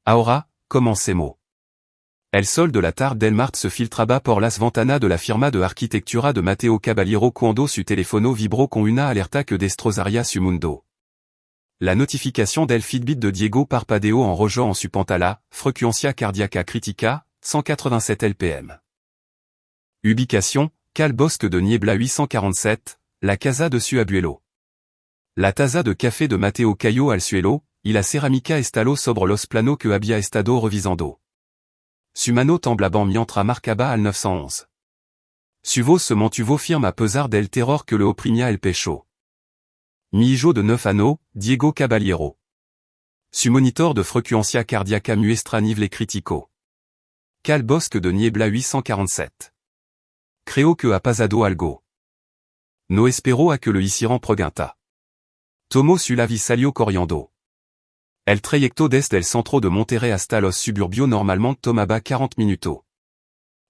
Ahora, commencemos. El sol de la tarde del martes se filtraba por las ventanas de la firma de arquitectura de Matteo Caballero cuando su teléfono vibró con una alerta que destrozaría su mundo. La notification del Fitbit de Diego parpadeó en rojo en su pantalla, frecuencia cardíaca crítica, 187 LPM. Ubicación, Cal Bosque de Niebla 847, la casa de su abuelo. La taza de café de Matteo cayó al suelo, y la cerámica estaló sobre los planos que había estado revisando. Su mano temblaba mientras marcaba al 911. Su voz se mantuvo firme a pesar del terror que le oprimía el pecho. Mi hijo de 9 años, Diego Caballero. Su monitor de frecuencia cardíaca muestra nivel crítico. Cal Bosque de Niebla 847. Creo que ha pasado algo. No espero a que lo hicieran pregunta. Tomo su lavi salió corriendo. El trayecto desde el centro de Monterrey hasta los suburbios normalmente tomaba 40 minutos.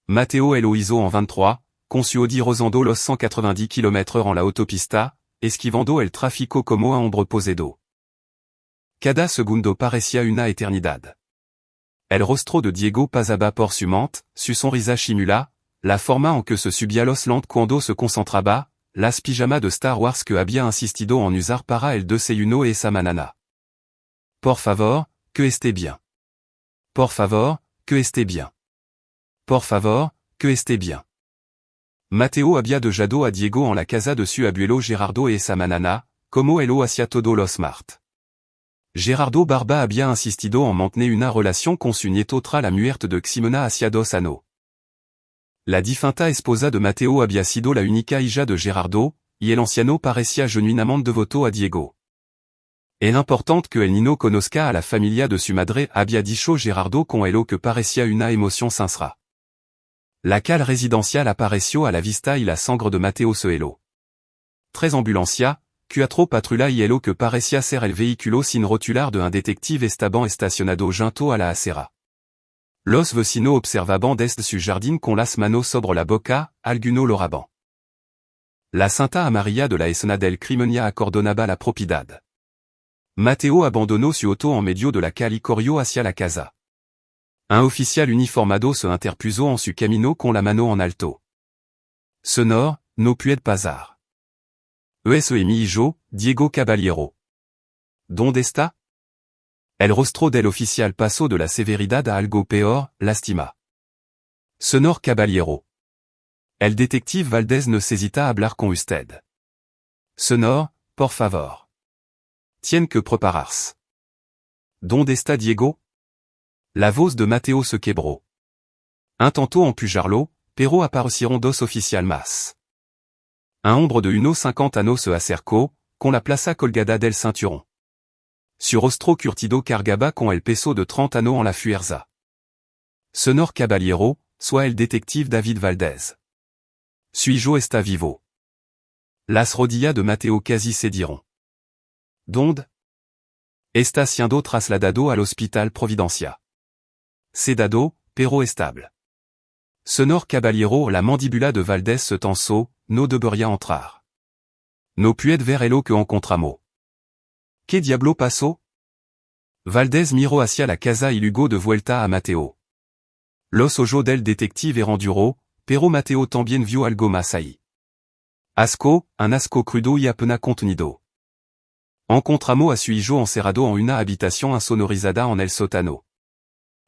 Matteo lo hizo en 23, con su Audi rozando los 190 km/h en la autopista, esquivando el tráfico como un hombre posado. Cada segundo parecía una eternidad. El rostro de Diego pasaba por su mente, su sonrisa simula, la forma en que se subía los lentes cuando se concentraba, las pijamas de Star Wars que había insistido en usar para el desayuno y esa mañana. Por favor, que esté bien. Por favor, que esté bien. Por favor, que esté bien. Matteo había dejado a Diego en la casa de su abuelo Gerardo y esa mañana, como él lo hacía todo los martes. Gerardo Barba había insistido en mantener una relación con su nieto tras la muerte de Ximena hacia 2 años. La difunta esposa de Matteo había sido la única hija de Gerardo, y el anciano parecía genuinamente devoto a Diego. Es importante que el niño conozca a la familia de su madre, había dicho Gerardo con elo que parecía una emoción sincera. La cale residencial apareció a la vista y la sangre de Matteo se heló. 3 ambulancia, 4 patrulla y elo que parecía ser el vehículo sin rotular de un detective estaban estacionado junto a la acera. Los vecinos observaban desde su jardín con las manos sobre la boca, alguno loraban. La Santa María de la escena del crimen acordonaba la propiedad. Matteo abandonó su auto en medio de la calle y corrió hacia la casa. Un oficial uniformado se interpuso en su camino con la mano en alto. Sonor, no puede pasar. Ese mi hijo, Diego Caballero. ¿Dónde está? El rostro del oficial pasó de la severidad a algo peor, lástima. Sonor Caballero. El detective Valdez necesita hablar con usted. Sonor, por favor. Tiene que prepararse. ¿Dónde está Diego? La voz de Matteo se quebró. Un tanto empujarlo, pero aparecieron 2 oficiales más. Un hombre de 1,50 años se acercó, con la plaza colgada del cinturón. Su rostro curtido cargaba con el peso de 30 años en la fuerza. Sonor Caballero, soit el detective David Valdez. Su hijo está vivo. Las rodillas de Matteo casi cedieron. ¿Dónde? Está siendo trasladado al Hospital Providencia. Sedado, pero estable. Sonor Caballero, la mandíbula de Valdez se tensó, no debería entrar. No puede verlo que encontramos. ¿Qué diablo pasó? Valdez miró hacia la casa y luego de vuelta a Matteo. Los ojos del detective eran duros, pero Matteo también vio algo más ahí. Asco, un asco crudo y apenas contenido. Encontramos a su hijo encerrado en una habitación insonorizada en el sótano.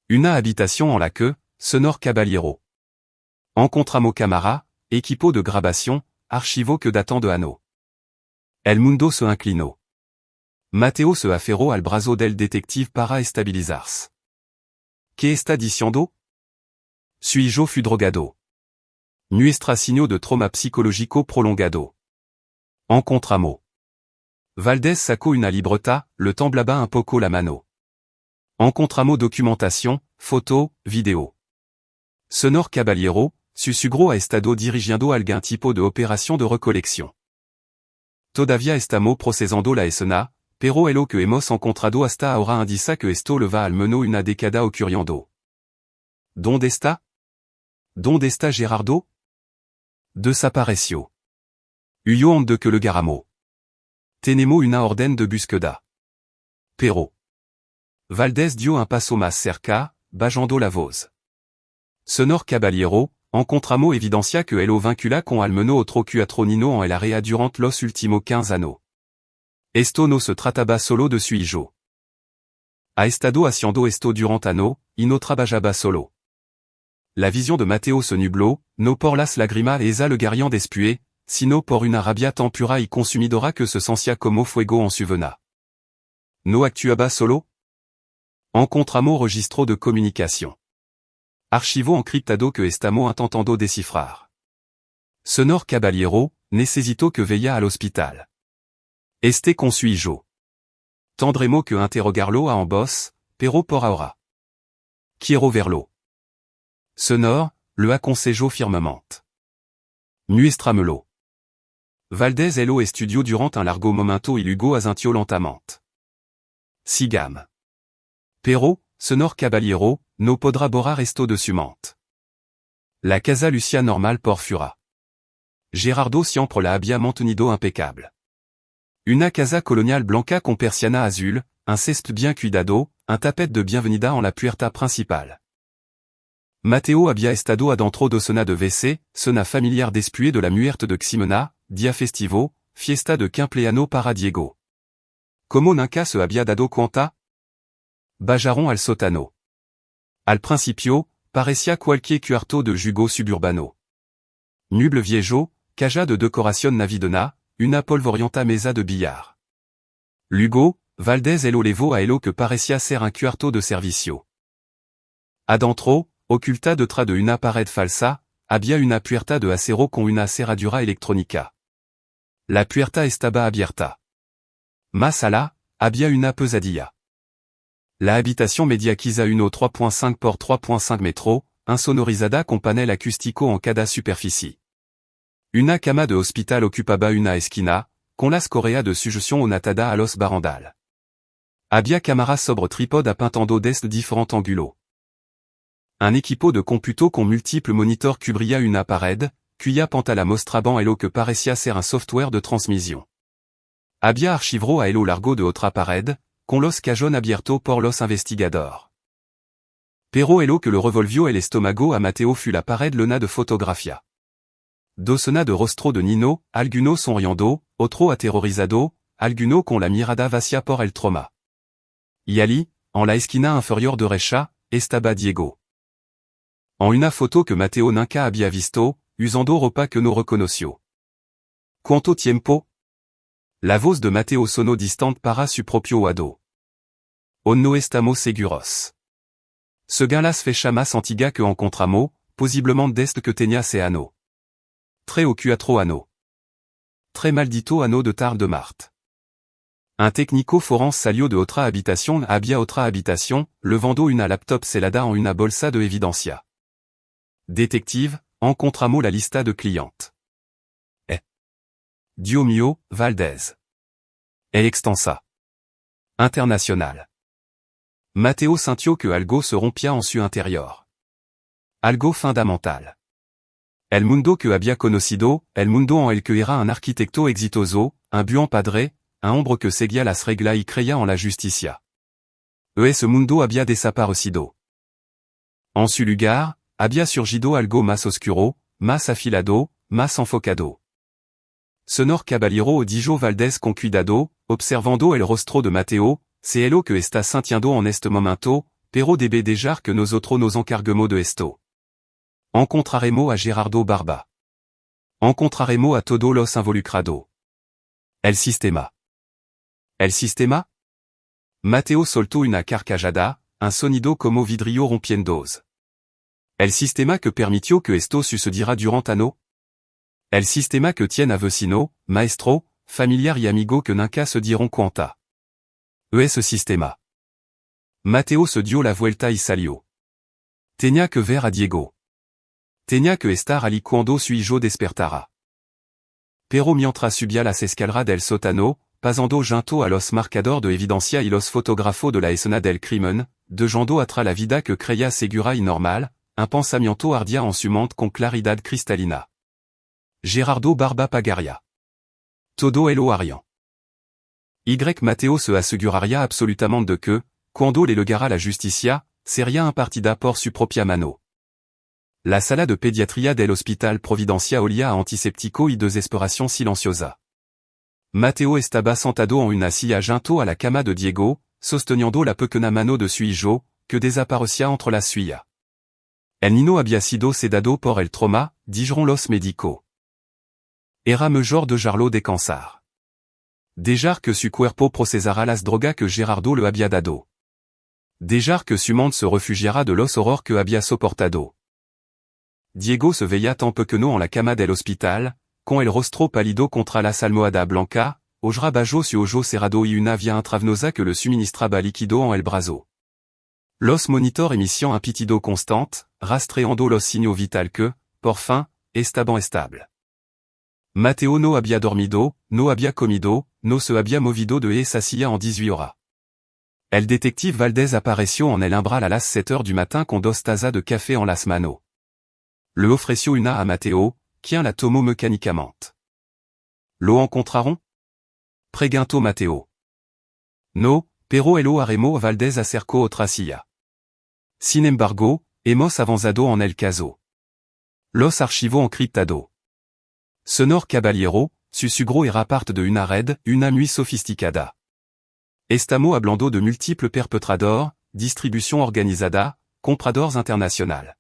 Una habitación en la que, Sonor Caballero. Encontramos cámara, equipo de grabación, archivo que datant de años. El mundo se inclinó. Matteo se aferró al brazo del detective para estabilizarse. ¿Qué está diciendo? Su hijo fut drogado. Muestra signo de trauma psicológico prolongado. Encontramos. Valdez sacó una libreta, le temblaba un poco la mano. Encontramos documentación, foto, video. Sonor Caballero, su sugro ha estado dirigiendo algún tipo de operación de recolección. Todavía estamos procesando la escena, pero lo que hemos encontrado hasta ahora indica que esto le va al menos una década ocurriendo. ¿Dónde está? ¿Dónde está Gerardo? Desapareció. Huyó antes que le garamo. Tenemos una orden de búsqueda. Pero. Valdés dio un passo más cerca, bajando la voz. Sonor caballero, en contramo evidencia que elo vincula con almeno otro cuatro nino en el área durante los últimos 15 años. Esto no se trataba solo de suijo. Ha estado haciendo esto durante ano, y no trabajaba solo. La vision de Mateo se nubló, no por las lágrimas esa le guerrian después, sino por una rabia tan pura y consumidora que se sentía como fuego en su vena. No actuaba solo? Encontramos registro de comunicación. Archivo encriptado que estamos intentando descifrar. Sonor caballero, necesito que vaya al hospital. Este con suijo. Tendremos que interrogarlo a en voz, pero por ahora. Quiero verlo. Sonor, le aconsejo firmemente. Muestramelo. Valdés elo estudió durant un largo momento y luego asintió lentamente. Sigam. Pero, sonor caballero, no podrá borrar esto de su mente. La casa Lucia normal por fura. Gerardo siempre la había mantenido impecable. Una casa colonial blanca con persiana azul, un césped bien cuidado, un tapete de bienvenida en la puerta principal. Mateo había estado adentro de cena de WC, cena familiar después de la muerte de Ximena, dia festivo, fiesta de cumpleaños para Diego. Como nunca se había dado cuenta? Bajaron al sótano. Al principio, parecía cualquier cuarto de jugo suburbano. Muble viejo, caja de decoración navideña, una polvorienta mesa de billar. Luego, Valdés elo levó a elo que parecía ser un cuarto de servicio. Adentro, oculta detrás de una pared falsa, había una puerta de acero con una cerradura electrónica. La puerta estaba abierta. Más allá, había una pesadilla. La habitación media quizá 3.5 por 3.5 metros, insonorizada con panel acústico en cada superficie. Una cama de hospital ocupaba una esquina, con las correas de sugestión onatada a los barandal. Había cámaras sobre trípode apuntando desde différents ángulos. Un equipo de computo con múltiples monitors cubría una pared, cuya pantalla mostraban elo que parecía ser un software de transmisión. Había archivro a elo largo de otra pared, con los cajones abiertos por los investigadores. Pero elo que le revolvió el estómago a Mateo fut la pared lena de fotografía. Docena de rostro de Nino, alguno sonriendo, otro aterrorizado, alguno con la mirada vacía por el trauma. Y allí, en la esquina inferior derecha, estaba Diego. En una foto que Mateo nunca había visto, usando ropa que no reconoció. ¿Cuánto tiempo? La voz de Mateo sonó distante para su propio oído. On no estamos seguros. Seguin las fecha más antiga que encontramos, posiblemente desde que tenía ese ano. Tres o cuatro ano. Très maldito ano de tarde de Marte. Un técnico forense salió de otra habitación había otra habitación, levando una laptop celada en una bolsa de evidencia. Détective, encontramos la lista de clientes. Dio mio, Valdés. Es extensa. Internacional. Mateo sintió que algo se rompía en su interior. Algo fundamental. El mundo que había conocido, el mundo en el que era un arquitecto exitoso, un buen padre, un hombre que seguía las reglas y creía en la justicia. Ese mundo había desaparecido. En su lugar, había surgido algo más oscuro, más afilado, más enfocado. Sonor caballero dijo Valdés con cuidado, observando el rostro de Mateo, c'est elo que está sintiendo en este momento, pero debe dejar que nosotros nos encarguemos de esto. Encontraremos a Gerardo Barba. Encontraremos a todos los involucrados. El sistema. El sistema? Mateo soltó una carcajada, un sonido como vidrio rompiéndose. El sistema que permitió que esto sucediera durante ano? El sistema que tiene a vecino, maestro, familiar y amigo que nunca se dieron cuenta. Ese sistema. Mateo se dio la vuelta y salió. Tenía que ver a Diego. Tenía que estar allí cuando su hijo despertara. Pero mientras subía las escaleras del sótano, pasando junto a los marcadores de evidencia y los fotógrafos de la escena del crimen, dejando atrás la vida que creía segura y normal, un pensamiento ardía en su mente con claridad cristalina. Gerardo Barba pagaría. Todo elo harían. Mateo se aseguraría absolutamente de que, quando le legara la justicia, seria impartida por su propia mano. La sala de pediatria del Hospital Providencia olia a antiséptico y desesperación silenciosa. Mateo estaba sentado en una silla junto a la cama de Diego, sosteniendo la pequeña mano de su hijo, que desaparecía entre las suyas. El niño había sido sedado por el trauma, dijeron los médicos. Era mejor dejarlo descansar. Dejar que su cuerpo procesara las drogas que Gerardo le había dado. Dejar que su mente se refugiara de los horrores que había soportado. Diego se veía tan pequeño en la cama del hospital, con el rostro pálido contra la almohada blanca, ojos bajos su ojo cerrado y una vía intravenosa que le suministraba líquido en el brazo. Los monitor emission un pitido constant, rastreando los signos vital que, por fin, estaban estable. Mateo no había dormido, no había comido, no se había movido de esa silla en 18 horas. El detective Valdez apareció en el umbral a las 7 heures du matin con 2 tazas de café en las manos. Le ofreció una a Mateo, quien la tomó mecánicamente. Lo encontraron? Preguntó Mateo. No, pero el haremo Valdez acercó otra silla. Sin embargo, hemos avanzado en el caso. Los archivos encriptado. Senor Caballero, su sugro era parte de una red, una muy sofisticada. Estamos hablando de multiples perpetradores, distribución organizada, compradores internacional.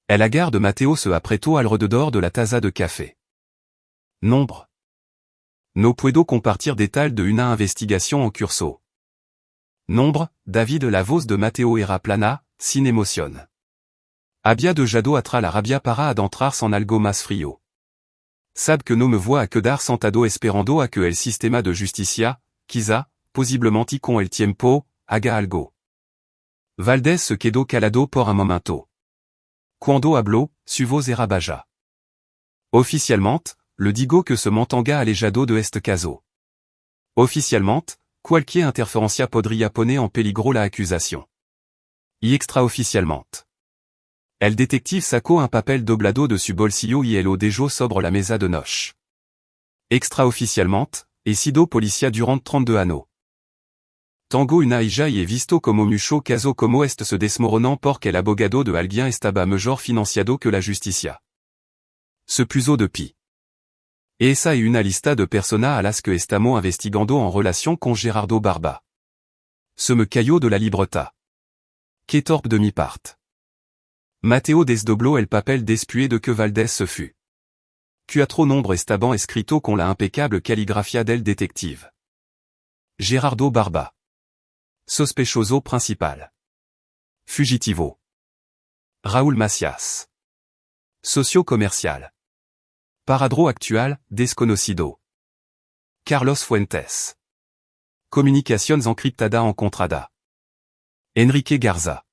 El agar de Mateo se apretó alrededor de la taza de café. Nombre. No puedo compartir detalles de una investigación en curso. Nombre, David la voz de Mateo era plana, sin emoción. Había dejado atrás la rabia para adentrarse en algo más frío. Sabe que no me voy a quedar sentado esperando a que el sistema de justicia, quizá, posiblemente y con el tiempo, haga algo. Valdez se quedó calado por un momento. Cuando habló, su voz era baja. Oficialmente, le digo que se mantenga alejado de este caso. Oficialmente, cualquier interferencia podría poner en peligro la acusación. Y extraoficialmente. El detective sacó un papel doblado de su bolsillo y lo dejó sobre la mesa de noche. Extraoficialmente, he sido policía durante 32 años. Tengo una hija y he visto como mucho caso como este se desmoronan porque el abogado de alguien estaba mejor financiado que la justicia. Se puso de pie. Esa es una lista de personas a las que estamos investigando en relación con Gerardo Barba. Se me cayó de la libreta. Que torpe de mi parte. Mateo desdobló el papel después de que Valdez se fut. Cuatro nombres estaban escritos con la impecable caligrafía del detective. Gerardo Barba. Sospechoso principal. Fugitivo. Raúl Macias. Socio comercial. Paradro actual, desconocido. Carlos Fuentes. Comunicaciones encriptada encontrada. Enrique Garza.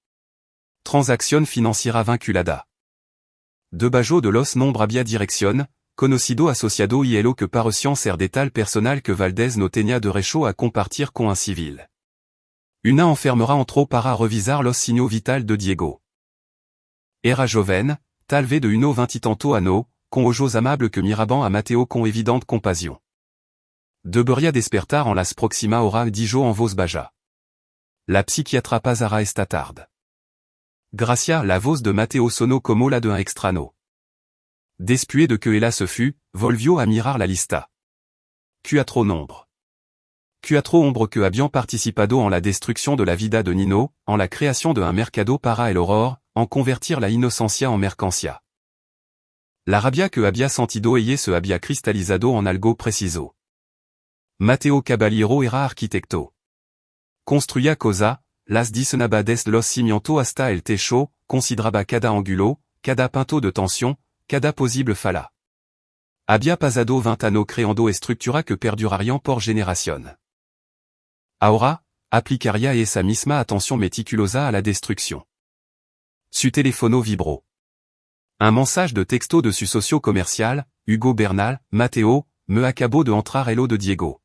Transacción financiera vinculada. Debajo de los nombres había dirección, conocido asociado y lo que parecían ser de tal personal que Valdez no tenía derecho a compartir con un civil. Una enfermera entró para revisar los signos vital de Diego. Era joven, tal vez de unos 20 y tanto años, con ojos amables que miraban a Mateo con evidente compasión. Debería despertar en las próximas horas, dijo en voz baja. La psiquiatra pasará esta tarde. Gracias, la voz de Mateo sonó como la de un extraño. Después de que ella se fut, volvió a mirar la lista. Cuatro nombres. Cuatro hombres que habían participado en la destrucción de la vida de Nino, en la creación de un mercado para el horror, en convertir la inocencia en mercancía. La rabia que había sentido ella se había cristalizado en algo preciso. Mateo Caballero era arquitecto. Construía cosa, las diseñaba desde los cimientos hasta el techo, consideraba cada ángulo, cada punto de tensión, cada posible falla. Había pasado 20 años creando estructuras que perdurarían por generación. Ahora, aplicaría esa misma atención meticulosa a la destrucción. Su teléfono vibró. Un mensage de texto de su socio comercial, Hugo Bernal, Mateo, me acabo de entrar el de Diego.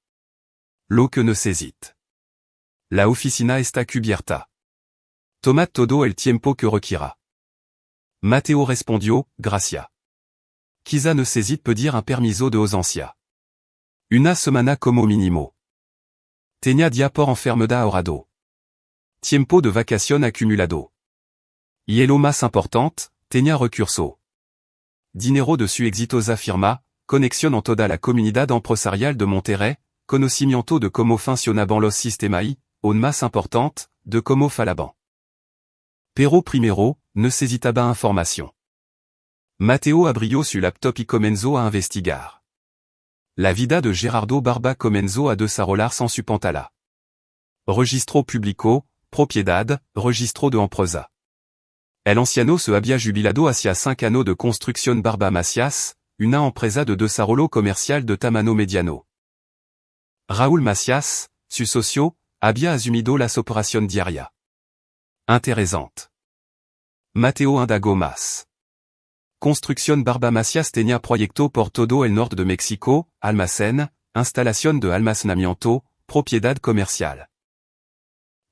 Lo que necesite. La oficina está cubierta. Tomad todo el tiempo que requiera. Mateo respondió, gracias. Quizá necesite pedir un permiso de ausencia. Una semana como mínimo. Tenía dia por enfermedad ahorrado. Tiempo de vacación acumulado. Hielo más importante, tenía recurso. Dinero de su exitosa firma, conexión en toda la comunidad empresarial de Monterrey, conocimiento de cómo funcionaban los sistemai, aún más importante, de cómo falaban. Pero primero, necesitaba información. Mateo abrió su laptop y comenzó a investigar. La vida de Gerardo Barba comenzó a desarrollar sans su pantalla. Registro público, propiedad, registro de empresa. El anciano se había jubilado hacia 5 años de construcción Barba Macias, una empresa de desarrollo comercial de tamaño mediano. Raúl Macias, su socio, había asumido las operaciones diarias. Interesante. Mateo indagó más. Construcción Barba Macias tenía proyecto por todo el norte de México, almacén, instalación de almacenamiento, propiedad comercial.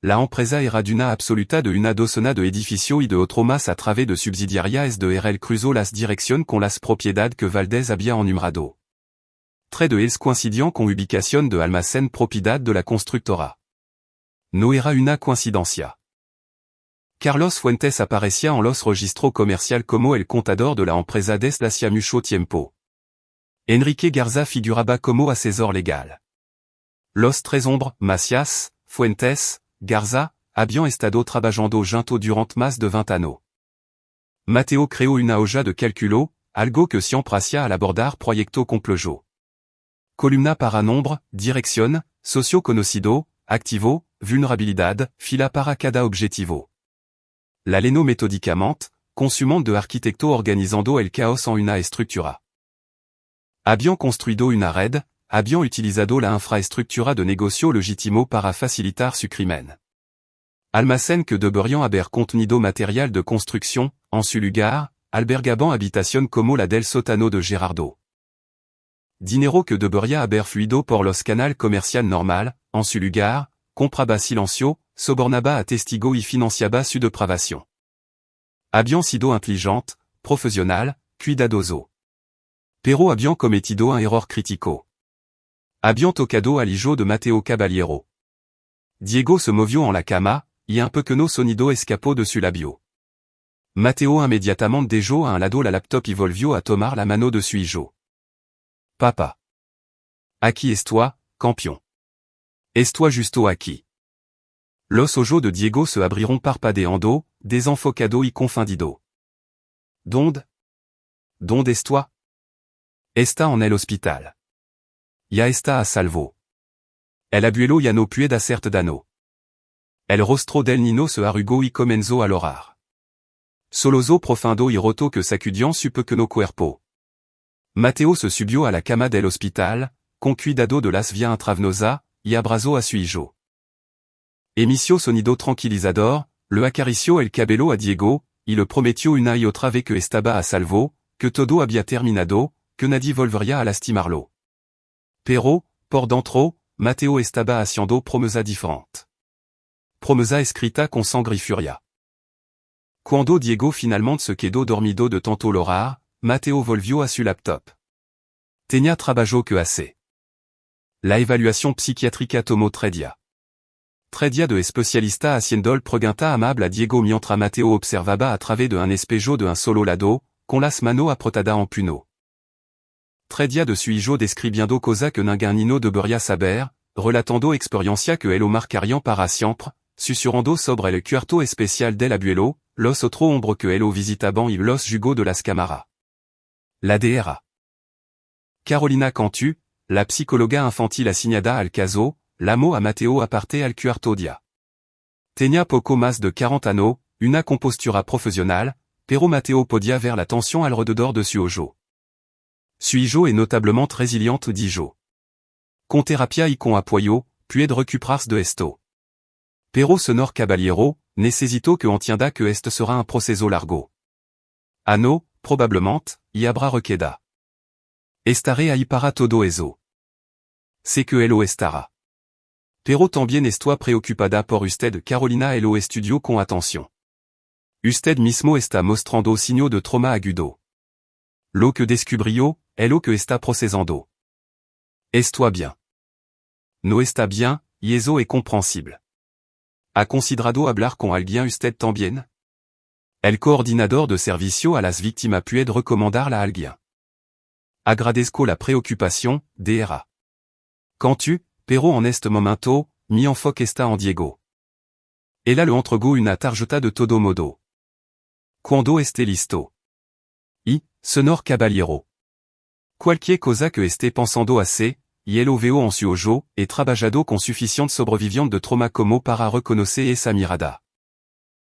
La empresa era d'una absoluta de una docena de edificio y de otro más a través de subsidiarias de RL cruzó las dirección con las propiedad que Valdez había enumerado. Tres de ellos coincidían con ubicación de almacén propiedad de la constructora. No era una coincidencia. Carlos Fuentes aparecía en los registros comercial como el contador de la empresa desde hacia mucho tiempo. Enrique Garza figuraba como asesor legal. Los tres hombres, Macias, Fuentes, Garza, habían estado trabajando juntos durante más de 20 años. Mateo creó una hoja de cálculo, algo que siempre hacía al abordar proyecto complejo. Columna para nombre, dirección, socio conocido, activo, vulnerabilidad, fila para cada objetivo. La leno metódicamente, consumando de arquitecto organizando el caos en una estructura. Habían construido una red, habían utilizado la infraestructura de negocio legítimo para facilitar su crimen. Almacén que deberían haber contenido material de construcción, en su lugar, albergaban habitación como la del sótano de Gerardo. Dinero que debería haber fluido por los canal comercial normal, en su lugar, compraba silencio, sobornaba a testigo y financiaba su depravación. Habían sido inteligente, profesional, cuidadoso. Pero habían cometido un error crítico. Habían tocado al hijo de Mateo Caballero. Diego se movió en la cama, y un pequeño sonido escapó de su labio. Mateo inmediatamente dejó a un lado la laptop y volvió a tomar la mano de su hijo. Papa. Aquí estoy, campeón. Estoy justo aquí. Los ojos de Diego se abrieron parpadeando, desenfocado y confundido. ¿Dónde? ¿Dónde estoy? Está en el hospital. Ya está a salvo. El abuelo ya no puede hacerte daño. El rostro del niño se arrugó y comenzó a llorar. Soloso profundo y roto que sacudió su pequeño cuerpo. Mateo se subió a la cama del hospital, con cuidado de las vías intravenosa, y abrazó a su hijo. Emició sonido tranquilizador, le acarició el cabello a Diego, y le prometió una y otra vez que estaba a salvo, que todo había terminado, que nadie volvería a lastimarlo. Pero, por dentro, Mateo estaba haciendo promesa diferente. Promesa escrita con sangre y furia. Cuando Diego finalmente se quedó dormido de tanto llorar, Mateo volvió a su laptop. Tenía trabajo que hacer. La evaluación psiquiátrica tomó 3 días. 3 días de especialista haciendo el pregunta amable a Diego mientras Mateo observaba a través de un espejo de un solo lado, con las manos aprotadas en puño. 3 días de su hijo describiendo cosa que ninguém no debería saber, relatando experiencia que lo marcarían para siempre, susurrando sobre el cuarto especial del abuelo, los otro hombre que lo visitaban y los jugos de las cámaras. La Dra. Carolina Cantu, la psicóloga infantil asignada al caso, llamó a Mateo aparte al cuarto día. Tenía poco más de 40 años, una compostura profesional, pero Mateo podía ver la tensión alrededor de su ojo. Su hijo es notablement résilient dijo. Con terapia y con apoyo, puede recuperarse de esto. Pero señor Caballero, necesito que entienda que este sera un proceso largo. Ah no, probablemente, y habrá requeda. Estaré ahí para todo eso. Sé que lo estará. Pero también estoy preocupada por usted Carolina lo estudió con atención. Usted mismo está mostrando signos de trauma agudo. Lo que descubrió, lo que está procesando. Estoy bien. No está bien, y eso es comprensible. Ha considerado hablar con alguien usted también? El coordinador de servicio a las víctimas puede recomendarla a alguien. Agradezco la preocupación, Dra. Quand tu, pero en este momento, mi enfoque está en Diego. Él le entregó una tarjeta de todo modo. Cuando esté listo. Y, señor caballero. Cualquier cosa que esté pensando hacer, y el OVO en su ojo, et trabajado con suficiente sobreviviente de trauma como para reconocer esa mirada.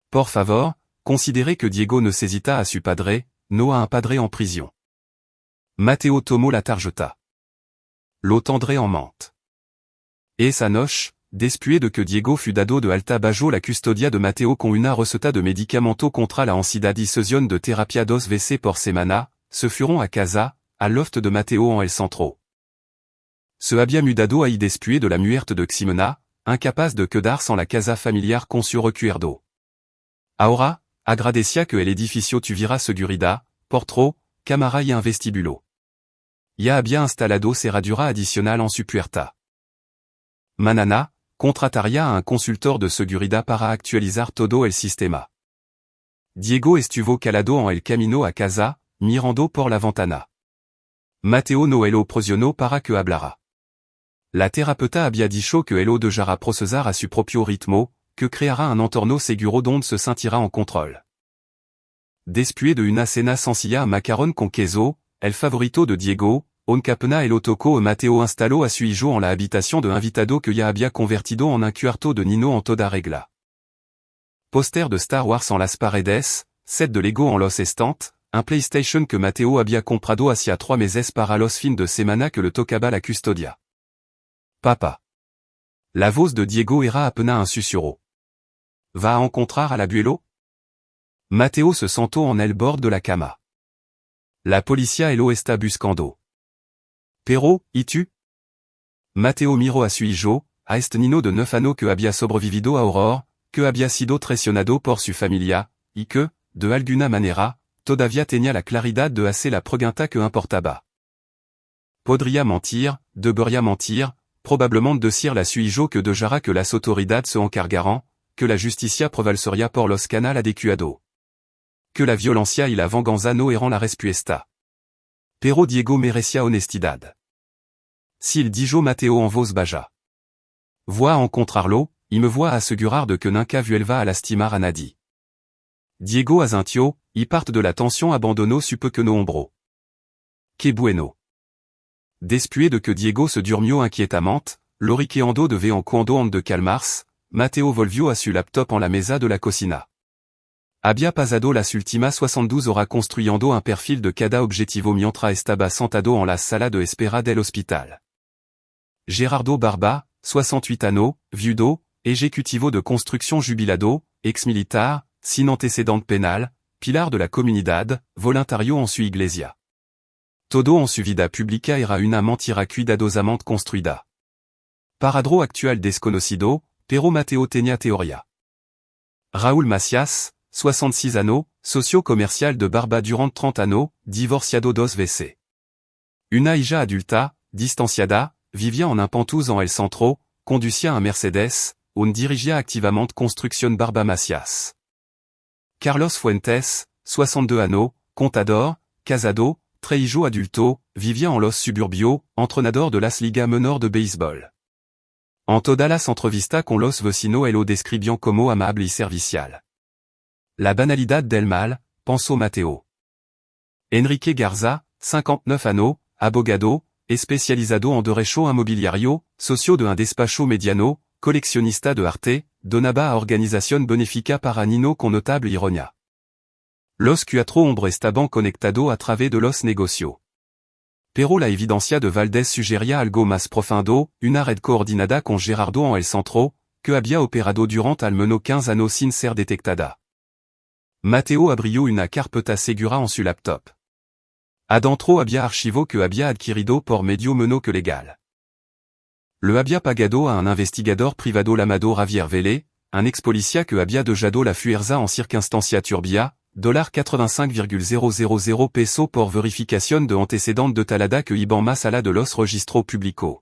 Por favor, considérez que Diego ne s'hésita à su padre, no a un padre en prisión. Mateo tomó la tarjeta. Lo tendré en mente. Esa noche, después de que Diego fut dado de alta bajo la custodia de Mateo con una receta de medicamento contra la ansiedad y sesión de terapia 2 veces por semana, se fueron a casa, al loft de Mateo en el centro. Se había mudado ahí después de la muerte de Ximena, incapaz de quedarse en la casa familiar con su recuerdo. Ahora, agradecía que el edificio tuviera seguridad, portro, cámara y un vestíbulo. Ya había instalado cerradura adicional en su puerta. Manana, contrataría a un consultor de seguridad para actualizar todo el sistema. Diego estuvo calado en el camino a casa, mirando por la ventana. Mateo no lo presionó para que hablara. La terapeuta había dicho que lo dejará procesar a su propio ritmo, que creará un entorno seguro donde se sentirá en control. Después de una cena sencilla a macarón con queso, el favorito de Diego, Oncapena el tocó Mateo instaló a su hijo en la habitación de invitado que ya había convertido en un cuarto de Nino en toda regla. Poster de Star Wars en las paredes, set de Lego en los estantes, un PlayStation que Mateo había comprado hacia 3 meses para los fin de semana que le tocaba la custodia. Papa. La voz de Diego era apenas un susurro. Va a encontrar al abuelo? Mateo se sentó en el bord de la cama. La policía lo está buscando. Pero, ¿y tú? Mateo miró a su hijo, a este niño de 9 años que había sobrevivido a Aurora, que había sido traicionado por su familia, y que, de alguna manera, todavía tenía la claridad de hacer la pregunta que importaba. Podría mentir, debería mentir, probablement decir a su hijo que dejará que las autoridades se encargarán, que la justicia prevalecería por los canales adecuados. Que la violencia y la venganza no eran la respuesta. Pero Diego merecía honestidad. S'il dijo Mateo en voz baja. Voy a encontrarlo, y me voy a asegurar de que nunca vuelva a lastimar a nadie. Diego asintió, y parte de la tensión abandonó su pequeño hombro. Que bueno. Después de que Diego se durmió inquietamente, loriqueando de vez en cuando de calmarse, Mateo volvió a su laptop en la mesa de la cocina. Había pasado las últimas 72 horas construyendo un perfil de cada objetivo mientras estaba sentado en la sala de espera del hospital. Gerardo Barba, 68 años, viudo, ejecutivo de construcción jubilado, ex-militar, sin antecedente penal, pilar de la comunidad, voluntario en su iglesia. Todo en su vida pública era una mentira cuidadosamente construida. Paradro actual desconocido, pero Mateo tenía teoría. Raúl Macias, 66 años, socio comercial de Barba durant 30 años, divorciado 2 veces. Una hija adulta, distanciada, vivía en un penthouse en el centro, conducía un Mercedes, un dirigía activamente construcción Barba Macias. Carlos Fuentes, 62 años, contador, casado, tres hijos adultos, vivía en los suburbios, entrenador de las ligas menor de béisbol. En todas las entrevistas con los vecinos lo describían como amable y servicial. La banalidad del mal, pensó Mateo. Enrique Garza, 59 años, abogado, especializado en derecho inmobiliario, socio de un despacho mediano, coleccionista de arte, donaba a organización benéfica para Nino con notable ironía. Los cuatro hombres estaban conectados a través de los negocios. Pero la evidencia de Valdés sugería algo más profundo, una red coordinada con Gerardo en el centro, que había operado durante al menos 15 años sin ser detectada. Mateo abrió una carpeta segura en su laptop. Adentro había archivo que había adquirido por medio menos que legal. Le había pagado a un investigador privado llamado Javier Vélez, un ex-policía que había dejado la fuerza en circunstancia turbia, $85,000 pesos por verificación de antecedentes de talada que iban más allá de los registros públicos.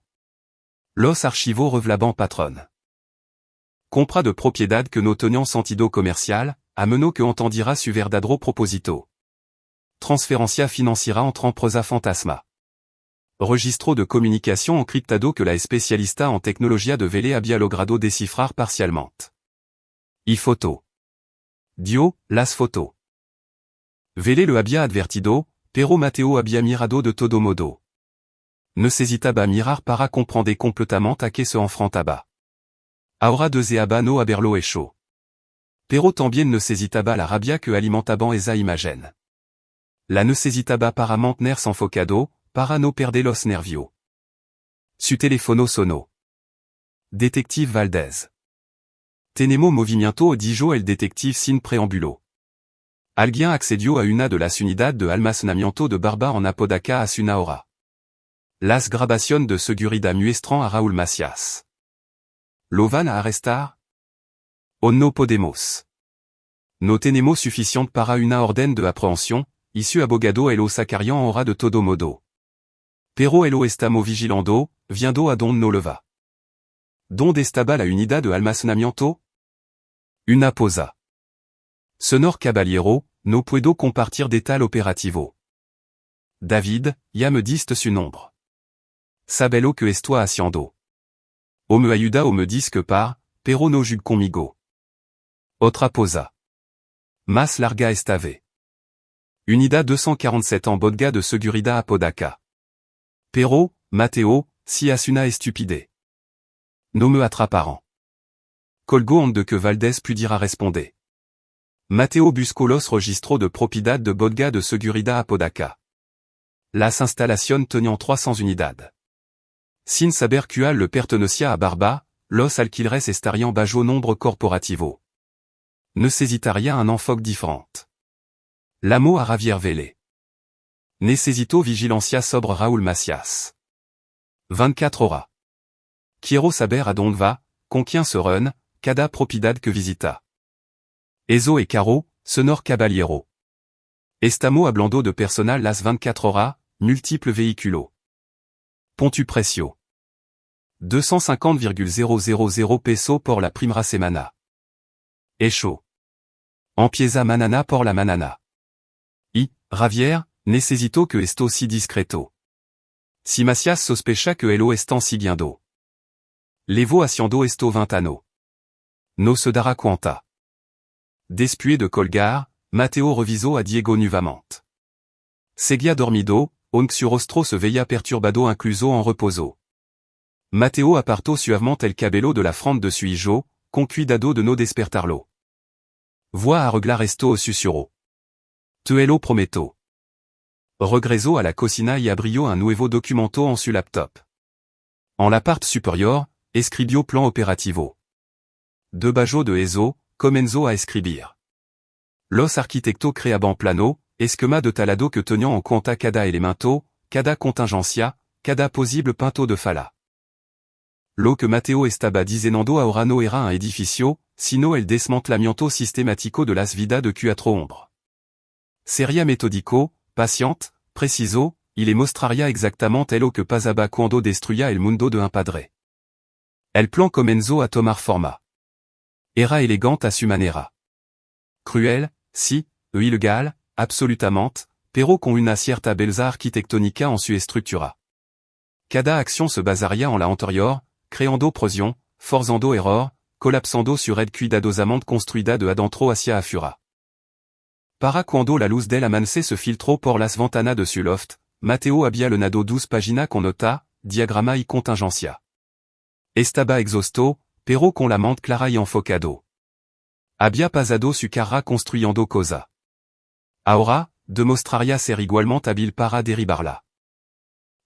Los archivos revelaban patrón. Compra de propiedad que no teniam sentido comercial, a menos que entendira su verdadero proposito. Transferencia financiera entre empresa fantasma. Registro de communication encriptado que la especialista en tecnología de vele había logrado descifrar parcialmente. Y foto. Dio, las foto. Vele le había advertido, pero Mateo había mirado de todo modo. Necesitaba mirar para comprender completamente a que se enfrentaba. Ahora deseaba no haberlo hecho. Pero también necesitaba la rabia que alimentaban esa imagen. La necesitaba para mantenerse enfocado, para no perder los nervios. Su teléfono sonó. Detective Valdez. Tenemos movimiento dijo el detective sin preámbulo. Alguien accedió a una de las unidades de almacenamiento de Barba en Apodaca hace una hora. Las grabación de seguridad muestran a Raúl Macias. ¿Lo van a arrestar? O no podemos. No tenemos suficiente para una orden de aprehensión, y su abogado lo sacarían ahora de todo modo. Pero lo estamos vigilando, viendo a donde no lo va. ¿Dónde estaba la unidad de almacenamiento? Una pausa. Señor Caballero, no puedo compartir detal operativo. David, ya me diste su nombre. Sabelo que estoy haciendo. O me ayuda o me dis que par, pero no jugue conmigo. Otra pausa. Más larga esta vez. Unidad 247 en bodega de seguridad Apodaca. Pero, Mateo, si has una estupidez. No me atraparan. Colgó onde que Valdez pudiera responder. Mateo buscó los registros de propiedad de bodega de seguridad Apodaca. Las instalación tenían 300 unidades. Sin saber cuál le pertenecía a Barba, los alquileres estarían bajo nombre corporativo. Necesitaría un enfoque diferente. L'amo a Javier Vele. Necesito vigilancia sobre Raúl Macias. 24 horas. Quiero saber a dónde va, con quién se reúne, cada propiedad que visita. Eso e caro, señor Caballero. Estamos hablando de personal las 24 horas, múltiples véhiculos. Pontu precio. 250,000 pesos por la primera semana. Hecho. Empieza manana por la manana. Y, Javier, necesito que esto si discreto. Si Macias sospecha que elo están siguiendo. Levo haciendo esto 20 años. No se dará cuenta. Después de colgar, Mateo revisó a Diego nuevamente. Seguía dormido, aunque su rostro se veía perturbado incluso en reposo. Mateo apartó suavemente el cabello de la frente de su hijo, con cuidado de no despertarlo. Voy a arreglar esto o susurró. Te lo prometo. Regresó a la cocina y abrió un nuevo documento en su laptop. En la parte superior, escribió plan operativo. Debajo de eso, comenzó a escribir. Los arquitectos creaban plano, esquema de talado que tenían en cuenta cada elemento, cada contingencia, cada posible punto de falla. Lo que Mateo estaba diciendo ahora no era un edificio, sino el desmantelamiento sistemático de las vidas de cuatro hombres. Sería metódico, paciente, preciso, y le mostraría exactamente lo que pasaba cuando destruía el mundo de un padre. El plan comenzó a tomar forma. Era elegante a su manera. Cruel, sí, e ilegal, absolutamente, pero con una cierta belleza arquitectónica en su estructura. Cada acción se basaría en la anterior, creando presión, forzando error, colapsando sur el cuidadosamente construida de adentro hacia afuera. Para cuando la luz del amanecer se filtró por las ventanas de su loft, Mateo había llenado 12 páginas con nota, diagrama y contingencia. Estaba exhausto, pero con la mente clara y enfocado. Había pasado su carrera construyendo cosa. Ahora, demostraría ser igualmente hábil para derribarla.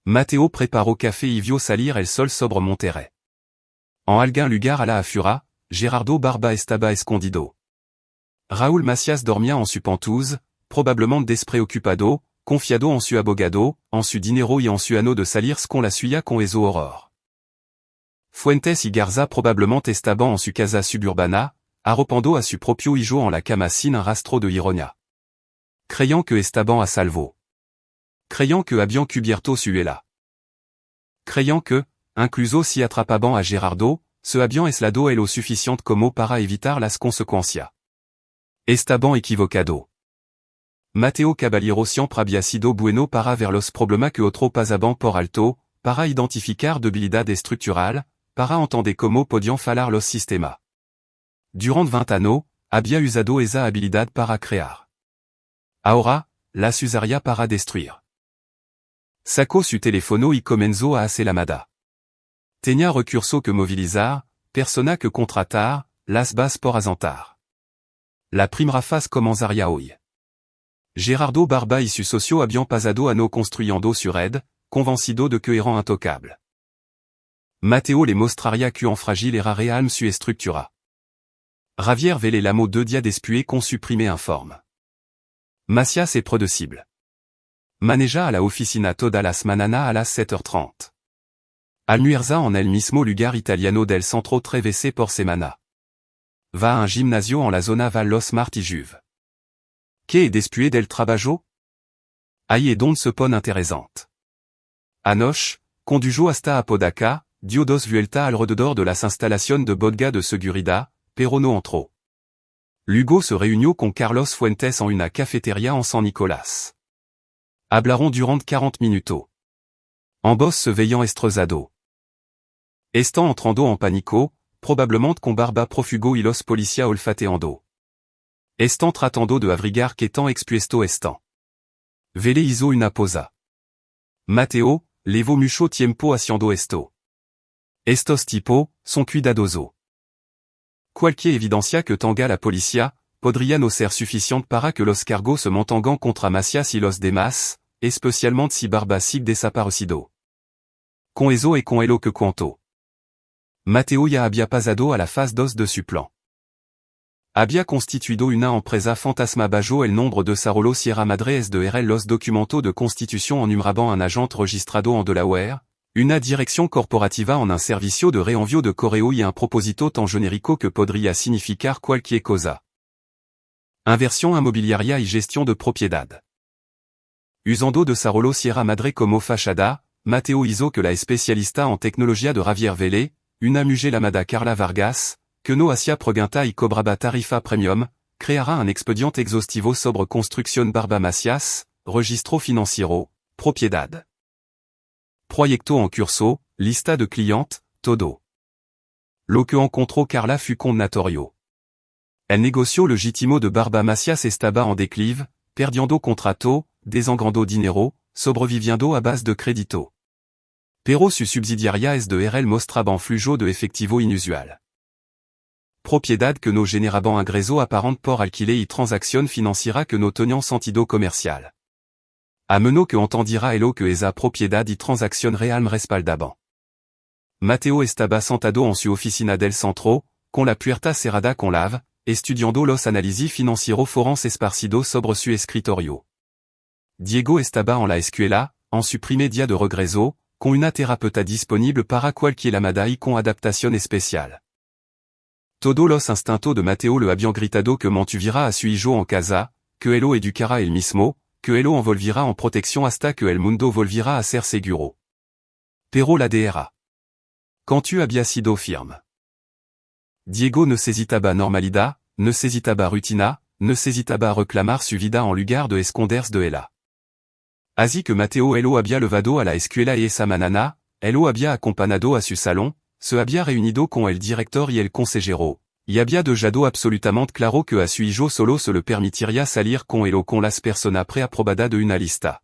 Mateo preparó café y vio salir el sol sobre Monterrey. En algún lugar a la afuera, Gerardo Barba estaba escondido. Raúl Macias dormía en su pentouse, probablemente despreocupado, confiado en su abogado, en su dinero y en su anneau de salir con la suya con eso horror. Fuentes y Garza probablemente estaban en su casa suburbana, arropando a su propio hijo en la cama sin un rastro de ironia. Creyant que estaban a salvo. Creyant que habían cubierto su vela. Creyant que, incluso si atrapaban a Gerardo, se habian es lado es lo suficiente como para evitar las consecuencias. Estaban equivocado. Mateo Caballero siempre había sido bueno para ver los problemas que otro pasaban por alto, para identificar debilidad estructural, para entender cómo podían fallar los sistemas. Durant 20 años, había usado esa habilidad para crear. Ahora, las usaría para destruir. Sacó su teléfono y comenzó a hacer la mada. Tenía recursos que movilizar, persona que contratar, las bases por asentar. La primera fase comenzaría hoy. Gerardo Barba y sus socios habían pasado años construyendo su red, convencido de que eran intocables. Mateo le mostraría qu'en fragile era real su estructura. Javier Vélez l'amo 2 dia después con supprimer informe. Macias est predecible. Maneja a la oficina toda las manana a las 7h30. Almuerza en el mismo lugar italiano del centro 3 veces por semana. Va a un gimnasio en la zona Val Los Marti Juve. ¿Qué es después del trabajo? Ahí es donde se pone interesante. Anoche, condujo hasta Apodaca, dio dos vueltas alrededor de las instalaciones de bodega de seguridad, pero no entró. Luego se reunió con Carlos Fuentes en una cafetería en San Nicolás. Hablaron durant 40 minutos. Ambos se veían estresados. Están entrando en pánico, probablemente con Barba prófugo y los policías olfateando. Están tratando de averiguar qué tan expuesto están. Vélez hizo una pausa. Mateo, levo mucho tiempo haciendo esto. Estos tipos son cuidadosos. Cualquier evidencia que tenga la policía, podría no ser suficiente para que los cargos se mantengan contra Macias y los demás, especialmente si Barba sigue desaparecido. Con eso y con elo que cuento. Mateo ya había pasado a la fase 2 de su plan. Había constituido una empresa fantasma bajo el nombre de Sarolo Sierra Madre es de RL los documentos de constitución en numeraban un agente registrado en Delaware, una dirección corporativa en un servicio de reenvío de correo y un propósito tan genérico que podría significar cualquier cosa. Inversión inmobiliaria y gestión de propiedad. Usando de Sarolo Sierra Madre como fachada, Mateo hizo que la especialista en tecnología de Javier Vélez, una mujer llamada Carla Vargas, que no hacía pregunta y cobraba tarifa premium, creará un expediente exhaustivo sobre construcción Barba Macias, registro financiero, propiedad. Proyecto en curso, lista de clientes, todo. Lo que encontró Carla fut condonatorio. El negocio legítimo de Barba Macias estaba en declive, perdiendo contrato, desengrando dinero, sobreviviendo a base de crédito. Pero su subsidiaria es de RL mostraban flujo de efectivo inusual. Propiedad que no generaban ingreso aparente por alquiler y transacción financiera que no tenían sentido comercial. A menos que entendiera elo que esa propiedad y transacción real respaldaban. Mateo estaba sentado en su oficina del centro, con la puerta cerrada con llave, estudiando los análisis financieros forenses esparcidos sobre su escritorio. Diego estaba en la escuela, en su primer día de regreso, con una terapeuta disponible para cualquier llamada y con adaptación especial. Todos los instintos de Mateo le habían gritado que mantuviera a su hijo en casa, que él educara él mismo, que él envolvira en protección hasta que el mundo volviera a ser seguro. Pero la DRA. Cantu había sido firme. Diego necesitaba normalidad, necesitaba rutina, necesitaba reclamar su vida en lugar de esconderse de ella. Así que Mateo elo había levado a la escuela y esa manana, elo había acompañado a su salón, se había reunido con el director y el consejero, y había dejado absolutamente claro que a su hijo solo se le permitiría salir con él o con las personas preaprobadas de una lista.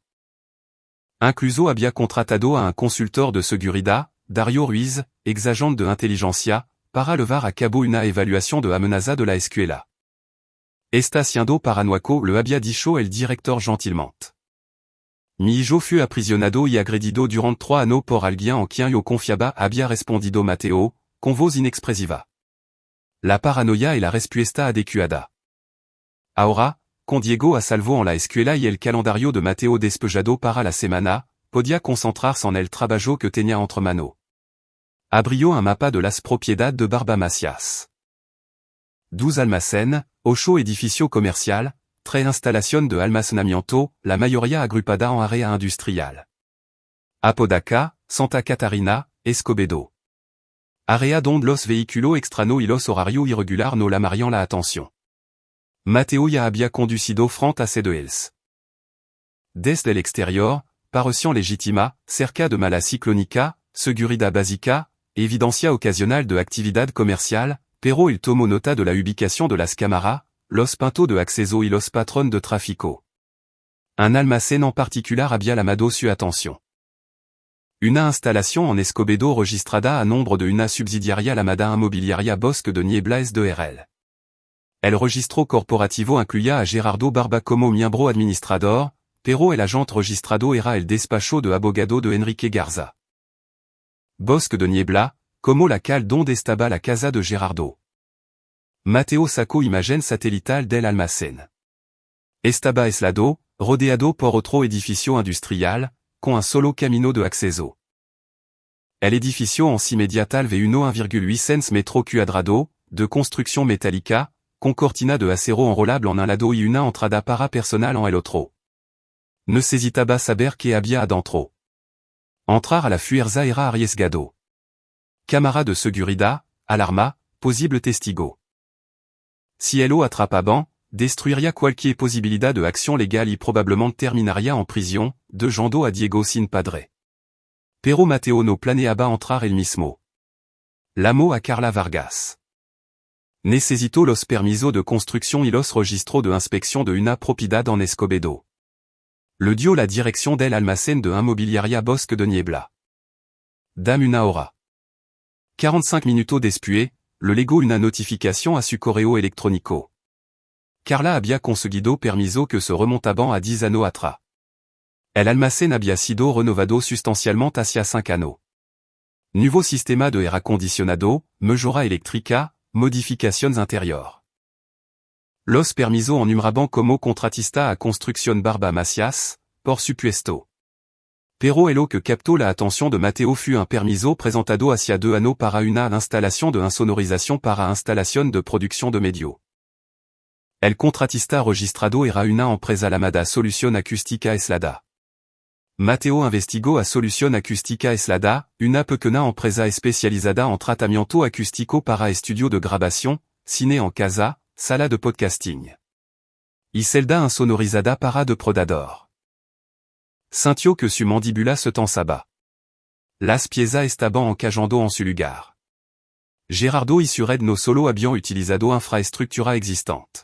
Incluso había contratado a un consultor de seguridad, Dario Ruiz, ex-agente de inteligencia, para llevar a cabo una evaluación de amenaza de la escuela. Está siendo paranoico le había dicho el director gentilmente. Mi hijo fue aprisionado y agredido durante 3 años por alguien en quien yo confiaba había respondido Mateo, con voz inexpresiva. La paranoia y la respuesta adecuada. Ahora, con Diego a salvo en la escuela y el calendario de Mateo despejado para la semana, podía concentrarse en el trabajo que tenía entre manos. Abrió un mapa de las propiedades de Barba Macias. 12 almacenes, 8 edificios comercial, 3 instalaciones de almacenamiento, la mayoría agrupada en área industrial. Apodaca, Santa Catarina, Escobedo. Area donde los vehículos extraños y los horarios irregulares no llamarían la atención. Mateo ya había conducido frente a C2Els. Desde el exterior, parecían legítima, cerca de mala ciclónica, seguridad básica, evidencia ocasional de actividad comercial, pero el tomó nota de la ubicación de las cámaras, los puntos de acceso y los patrones de tráfico. Un almacén en particular había llamado su atención. Una instalación en Escobedo registrada a nombre de una subsidiaria llamada Inmobiliaria Bosque de Niebla SDRL. El registro corporativo incluía a Gerardo Barba como miembro administrador, pero el agente registrado era el despacho de abogado de Enrique Garza. Bosque de Niebla, como la cal donde estaba la casa de Gerardo. Mateo sacó imagen satelital del almacén. Estaba aislado, rodeado por otro edificio industrial, con un solo camino de acceso. El edificio en sí mediatal ve 1,8 metros cuadrados, de construcción metálica, con cortina de acero enrollable en un lado y una entrada para personal en el otro. Necesitaba saber qué había adentro. Entrar a la fuerza era arriesgado. Cámara de seguridad, alarma, posible testigo. Si lo atrapaban, destruiría cualquier posibilidad de acción legal y probablemente terminaría en prisión, de Jando a Diego sin padre. Pero Mateo no planeaba entrar el mismo. Llamó a Carla Vargas. Necesitó los permisos de construcción y los registros de inspección de una propiedad en Escobedo. Le dio la dirección del almacén de Inmobiliaria Bosque de Niebla. Dame una hora. 45 minutos después, le legó una notificación a su correo electrónico. Carla había conseguido permiso que se remontaban a 10 años atrás. El almacén había sido renovado sustancialmente hacia 5 años. Nuevo sistema de aire acondicionado, mejora eléctrica, modificaciones interior. Los permisos enumeraban como contratista a construcción Barba Macias, por supuesto. Pero lo que captó la atención de Mateo fut un permiso presentado hacia 2 años para una instalación de insonorización para instalación de producción de medio. El contratista registrado era una empresa llamada Solución Acústica Aislada. Mateo investigó a Solución Acústica Aislada, una pequeña empresa especializada en tratamiento acústico para estudio de grabación, cine en casa, sala de podcasting. Y celda insonorizada para depredador. Sintió que su mandíbula se tensaba. Las piezas estaban encajando en su lugar. Gerardo y su red no solo habían utilizado infraestructura existante.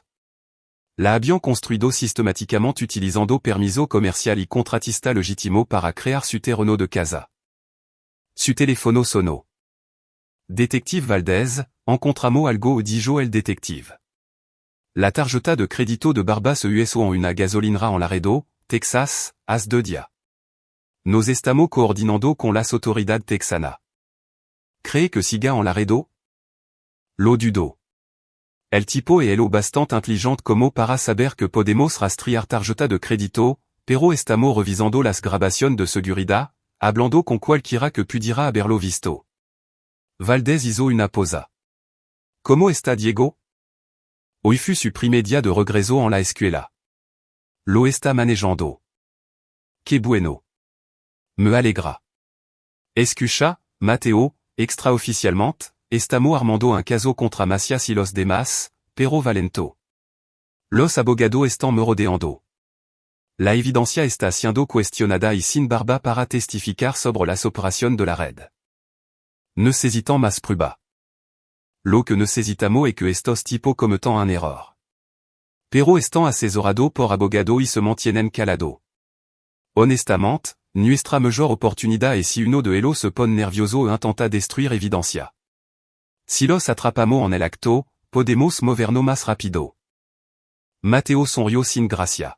La habían construido sistemáticamente utilizando permiso comercial y contratista legítimo para crear su terreno de casa. Su teléfono sonó. Detective Valdez, encontramos algo dijo el detective. La tarjeta de crédito de Barba se usó en una gasolinera en Laredo, Texas, hace 2 días. Nos estamos coordinando con las autoridades texanas. ¿Cree que siga en Laredo? Lo dudó. El tipo es lo bastante inteligente como para saber que podemos rastrear tarjeta de crédito, pero estamos revisando las grabaciones de seguridad, hablando con cualquiera que pudiera haberlo visto. Valdez hizo una pausa. ¿Cómo está Diego? Hoy fut su primer día de regreso en la escuela. Lo está manejando. Qué bueno. Me alegra. Escucha, Mateo, extraoficialmente, estamos armando un caso contra Macias y los demás, pero valento. Los abogados están merodeando. La evidencia está siendo cuestionada y sin Barba para testificar sobre las operaciones de la red. Necesitan más prueba. Lo que necesitamos es que estos tipos cometan un error. Pero están asesorados por abogado y se mantienen calados. Honestamente, nuestra mejor oportunidad es si uno de ellos se pone nervioso e intenta destruir evidencia. Si los atrapamos en el acto, podemos movernos más rápido. Mateo sonrió sin gracia.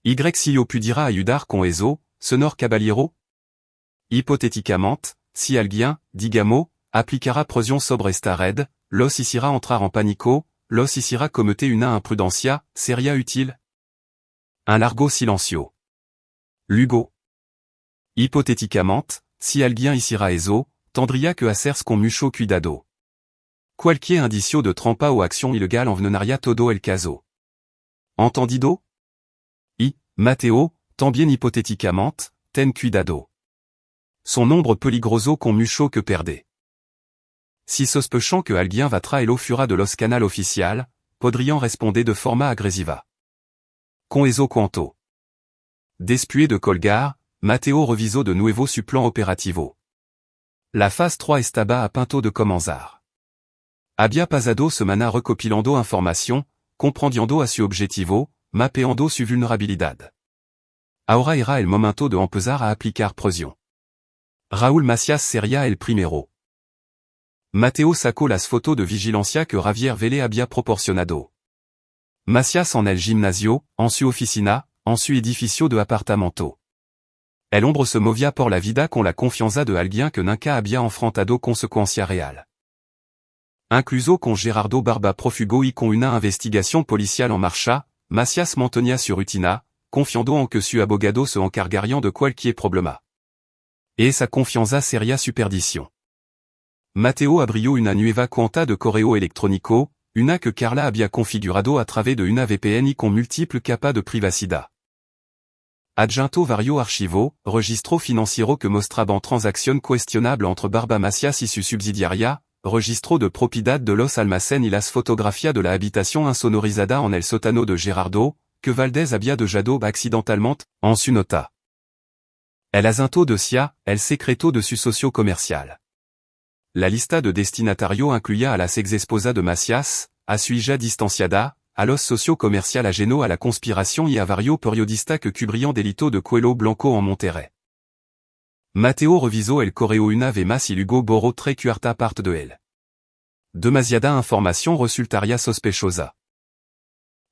¿Y si yo pudiera ayudar con eso, señor caballero? Hipotéticamente, si alguien, digamos, aplicara presión sobre esta red, los hiciera entrar en pánico, los hiciera cometer una imprudencia, sería útil? Un largo silencio. Luego. Hipotéticamente, si alguien hiciera eso, tendría que hacerse con mucho cuidado. Cualquier indicio de trampa o acción ilegal envenenaría todo el caso. ¿Entendido? Y, Mateo, también hipotéticamente, ten cuidado. Son nombre peligroso con mucho que perder. Si sospechant que alguien va traelo fura de los canal oficial, podrian responder de forma agresiva. Con eso quanto. Después de colgar, Mateo revisó de nuevo su plan operativo. La phase 3 estaba a punto de comenzar. Había pasado semana recopilando información, comprendiendo a su objetivo, mapeando su vulnerabilidad. Ahora era el momento de empezar a aplicar presión. Raúl Macias sería el primero. Mateo sacó las fotos de vigilancia que Javier Vélez había proporcionado. Macias en el gimnasio, en su oficina, en su edificio de apartamento. El hombre se movía por la vida con la confianza de alguien que nunca había enfrentado consecuencias real. Incluso con Gerardo Barba prófugo y con una investigación policial en marcha, Macias mantenía su rutina, confiando en que su abogado se encargarían de cualquier problema. Et esa confianza sería su perdición. Mateo abrió una nueva cuenta de correo electrónico, una que Carla había configurado a través de una VPN y con múltiples capas de privacidad. Adjunto varios archivos, registro financiero que mostraban transacciones cuestionables entre Barba Macias y su subsidiaria, registro de propiedad de los almacenes y las fotografías de la habitación insonorizada en el sótano de Gerardo, que Valdez había dejado accidentalmente, en su nota. El asunto decía, el secreto de su socio comercial. La lista de destinatario incluía a las ex-esposas de Macias, a su hija distanciada, a los socios comercial ajeno a la conspiración y a varios periodistas que cubrían delito de cuello blanco en Monterrey. Mateo revisó el correo una vez más y luego borró tres cuarta parte de él. Demasiada información resultaría sospechosa.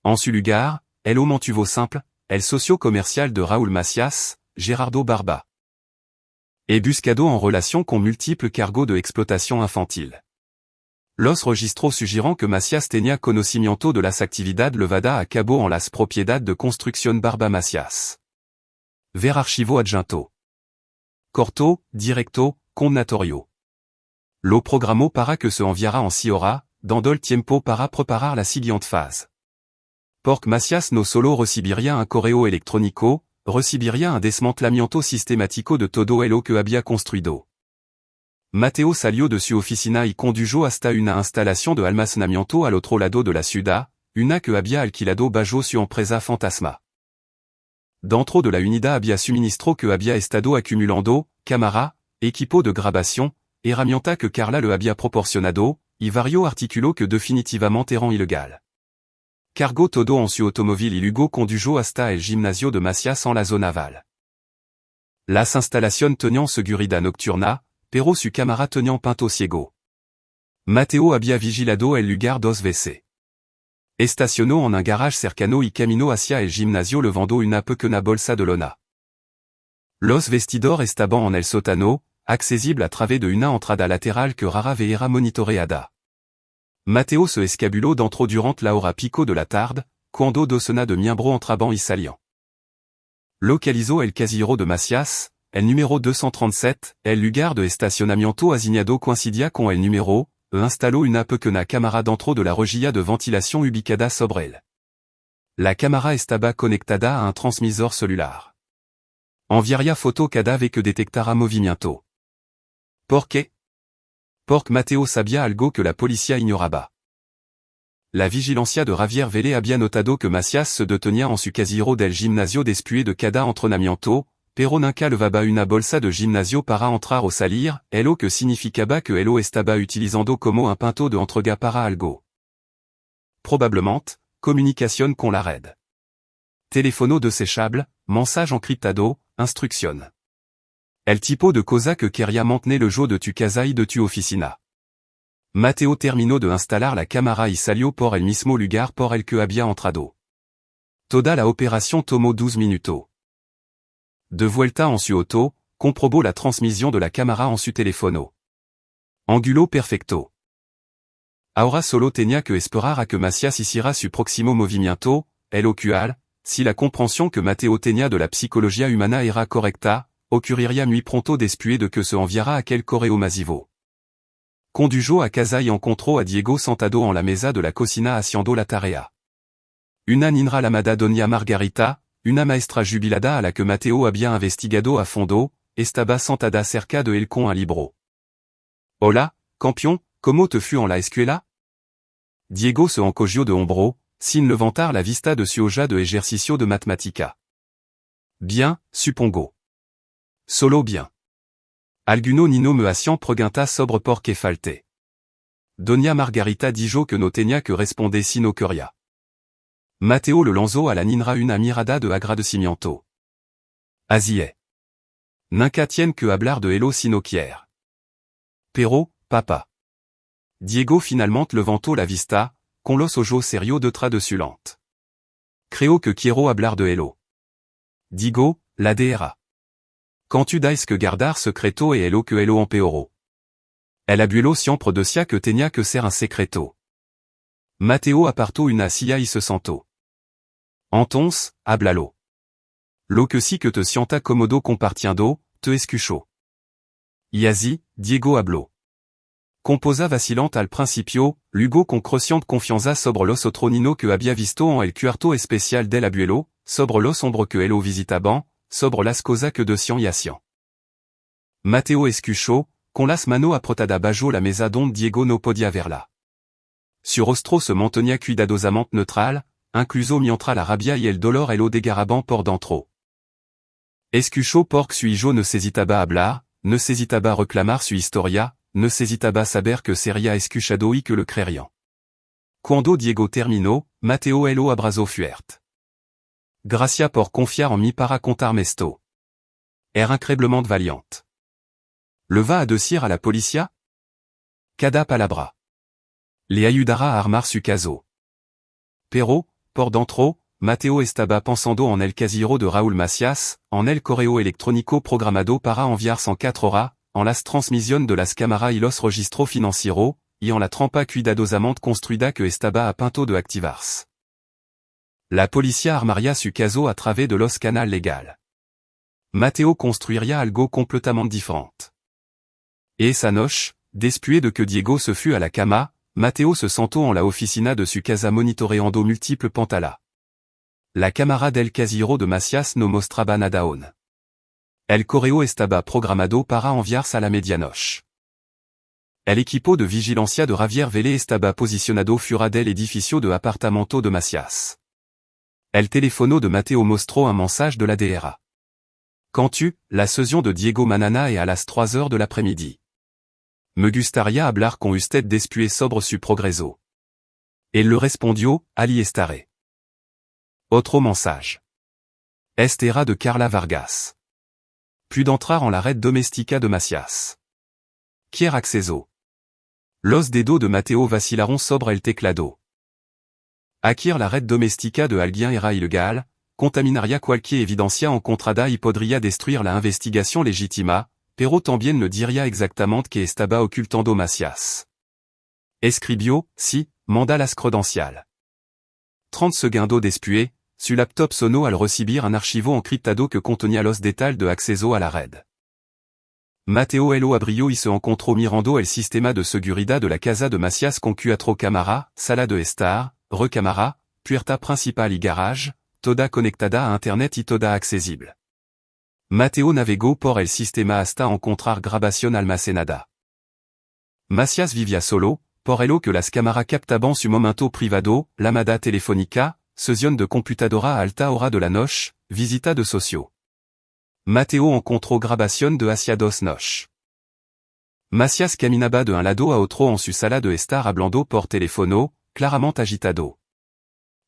En su lugar, el mantuvo simple, el socio comercial de Raúl Macias, Gerardo Barba. Et buscado en relation con múltiples cargos de explotación infantil. Los registros suggirant que Macias tenía conocimiento de las actividades levada a cabo en las propiedades de construcción Barba Macias. Ver archivo adjunto. Corto, directo, condatorio. Lo programó para que se enviara en 6 horas, dando el tiempo para preparar la siguiente fase. Porque Macias no solo recibiría un correo electrónico, recibiría un desmantelamiento sistemático de todo lo que había construido. Mateo salió de su oficina y condujo hasta una instalación de almacenamiento al otro lado de la ciudad, una que había alquilado bajo su empresa fantasma. Dentro de la unidad había suministro que había estado acumulando, cámara, equipo de grabación, herramienta que Carla le había proporcionado, y varios artículos que definitivamente eran ilegal. Cargó todo en su automóvil y luego condujo hasta el gimnasio de Macias en la zona aval. Las instalaciones tenían seguridad nocturna, pero su cámara tenía punto ciego. Mateo había vigilado el lugar 2 veces. Estacionó en un garage cercano y caminó hacia el gimnasio levando una pequeña bolsa de lona. Los vestidores estaban en el sótano, accesible a través de una entrada lateral que rara vez era monitoreada. Mateo se escabuló dentro durant la hora pico de la tarde, cuando docena de miembros entraban y salían. Localizó el casillero de Macias, el número 237, el lugar de estacionamiento asignado coincidía con el número, instaló una pequeña cámara dentro de la rejilla de ventilación ubicada sobre él. La cámara estaba conectada a un transmisor celular. Enviaría foto cada vez que detectara movimiento. ¿Por qué? Porque Mateo sabía algo que la policía ignoraba. La vigilancia de Javier Vélez había notado que Macias se detenía en su casillero del gimnasio después de cada entrenamiento, pero nunca levaba una bolsa de gimnasio para entrar o salir, lo que significaba que lo estaba utilizando como un punto de entrega para algo. Probablemente, comunicación con la red. Teléfono desechable, mensage encriptado, instrucción. El tipo de cosa que quería mantener le jour de tu casa y de tu oficina. Mateo terminó de instalar la cámara y salió por el mismo lugar por el que había entrado. Toda la operación tomó 12 minutos. De vuelta en su auto, comprobó la transmisión de la cámara en su teléfono. Ángulo perfecto. Ahora solo tenía que esperar a que Macias hiciera su próximo movimiento, lo cual, si la comprensión que Mateo tenía de la psicología humana era correcta, ocurriría muy pronto después de que se enviara aquel correo masivo. Condujo a casa y encontró a Diego sentado en la mesa de la cocina haciendo la tarea. Una niña llamada Doña Margarita, una maestra jubilada a la que Mateo había investigado a fondo, estaba sentada cerca de él con un libro. Hola, campeón, Como te fut en la escuela? Diego se encogio de hombro, sin levantar la vista de su hoja de ejercicio de matematica. Bien, supongo. Solo bien. Alguno nino me hacían preguntas sobre por qué falté. Doña Margarita dijo que no tenía que responder sino quería. Mateo le lanzó a la ninra una mirada de agradecimiento. Así es. Nunca tiene que hablar de hello sino quiere. Pero, papa. Diego finalement levantó la vista, con los ojos serio de traduculante. Creo que quiero hablar de hello. Digo, la dera. Quand tu dais que guardar secreto e hello que hello en peoro. El abuelo siempre decía que tenía que ser un secreto. Mateo apartó una silla y se sentó. Entonces, háblalo. Lo que sí que te sienta cómodo compartiendo, te escucho. Y así, Diego habló. Composa vacilante al principio, luego con creciente confianza sobre los otronino que había visto en el cuarto especial del abuelo, sobre los hombres que hello visitaban, sobre las cosas que decían y hacían. Mateo escuchó, con las manos apretada bajo la mesa donde Diego no podía verla. Su rostro se mantenía cuidadosamente neutral, incluso mientras la rabia y el dolor lo desgaraban por dentro. Escuchó porque su hijo no necesitaba hablar, no necesitaba reclamar su historia, no necesitaba saber que sería escuchado y que le creerían. Cuando Diego terminó, Mateo lo abrazó fuerte. Gracias por confiar en mí para contarme esto. Era increíblemente valiente. ¿Le va a decir a la policía? Cada palabra. Le ayudará a armar su caso. Pero, por dentro, Mateo estaba pensando en el casillero de Raúl Macias, en el correo electrónico programado para enviar 104 horas, en las transmisiones de las cámaras y los registros financieros, y en la trampa cuidadosamente construida que estaba a punto de activarse. La policía armaría su caso a través de los canales legales. Mateo construiría algo completamente diferente. Et esa noche, después de que Diego se fut a la cama, Mateo se sentó en la oficina de su casa monitoreando multiples pantalas. La cámara del casillero de Macias no mostraba nada aún. El correo estaba programado para enviarse a la medianoche. El equipo de vigilancia de Javier Vélez estaba posicionado fuera del edificio de apartamento de Macias. El teléfono de Mateo mostró un mensage de la DRA. Quand tu, la session de Diego Manana est à las 3 heures de l'après-midi. Me gustaría hablar con usted después sobre su progreso. El le respondió, allí estaré. Otro mensage. Este era de Carla Vargas. Puis d'entrar en la red doméstica de Macias. Quiere acceso. Los dedos de Mateo vacilaron sobre el teclado. Acquire la red doméstica de alguien era ilegal, contaminaría cualquier evidencia encontrada y podría destruir la investigación legítima, pero también no diría exactamente que estaba ocultando Macias. Escribió, sí, manda las credenciales. 30 segundos después, su laptop sonó al recibir un archivo encriptado que contenía los detalles de acceso a la red. Mateo lo abrió y se encontró mirando el sistema de seguridad de la casa de Macias con 4 cámaras, sala de estar, recámara, puerta principal y garage, toda conectada a internet y toda accesible. Mateo navegó por el sistema hasta encontrar grabación almacenada. Macias vivía solo, por elo que las cámaras captaban su momento privado, llamada telefónica, sesión de computadora a alta hora de la noche, visita de socio. Mateo encontró grabación de hacia 2 noches. Macias caminaba de un lado a otro en su sala de estar hablando por teléfono, claramente agitado.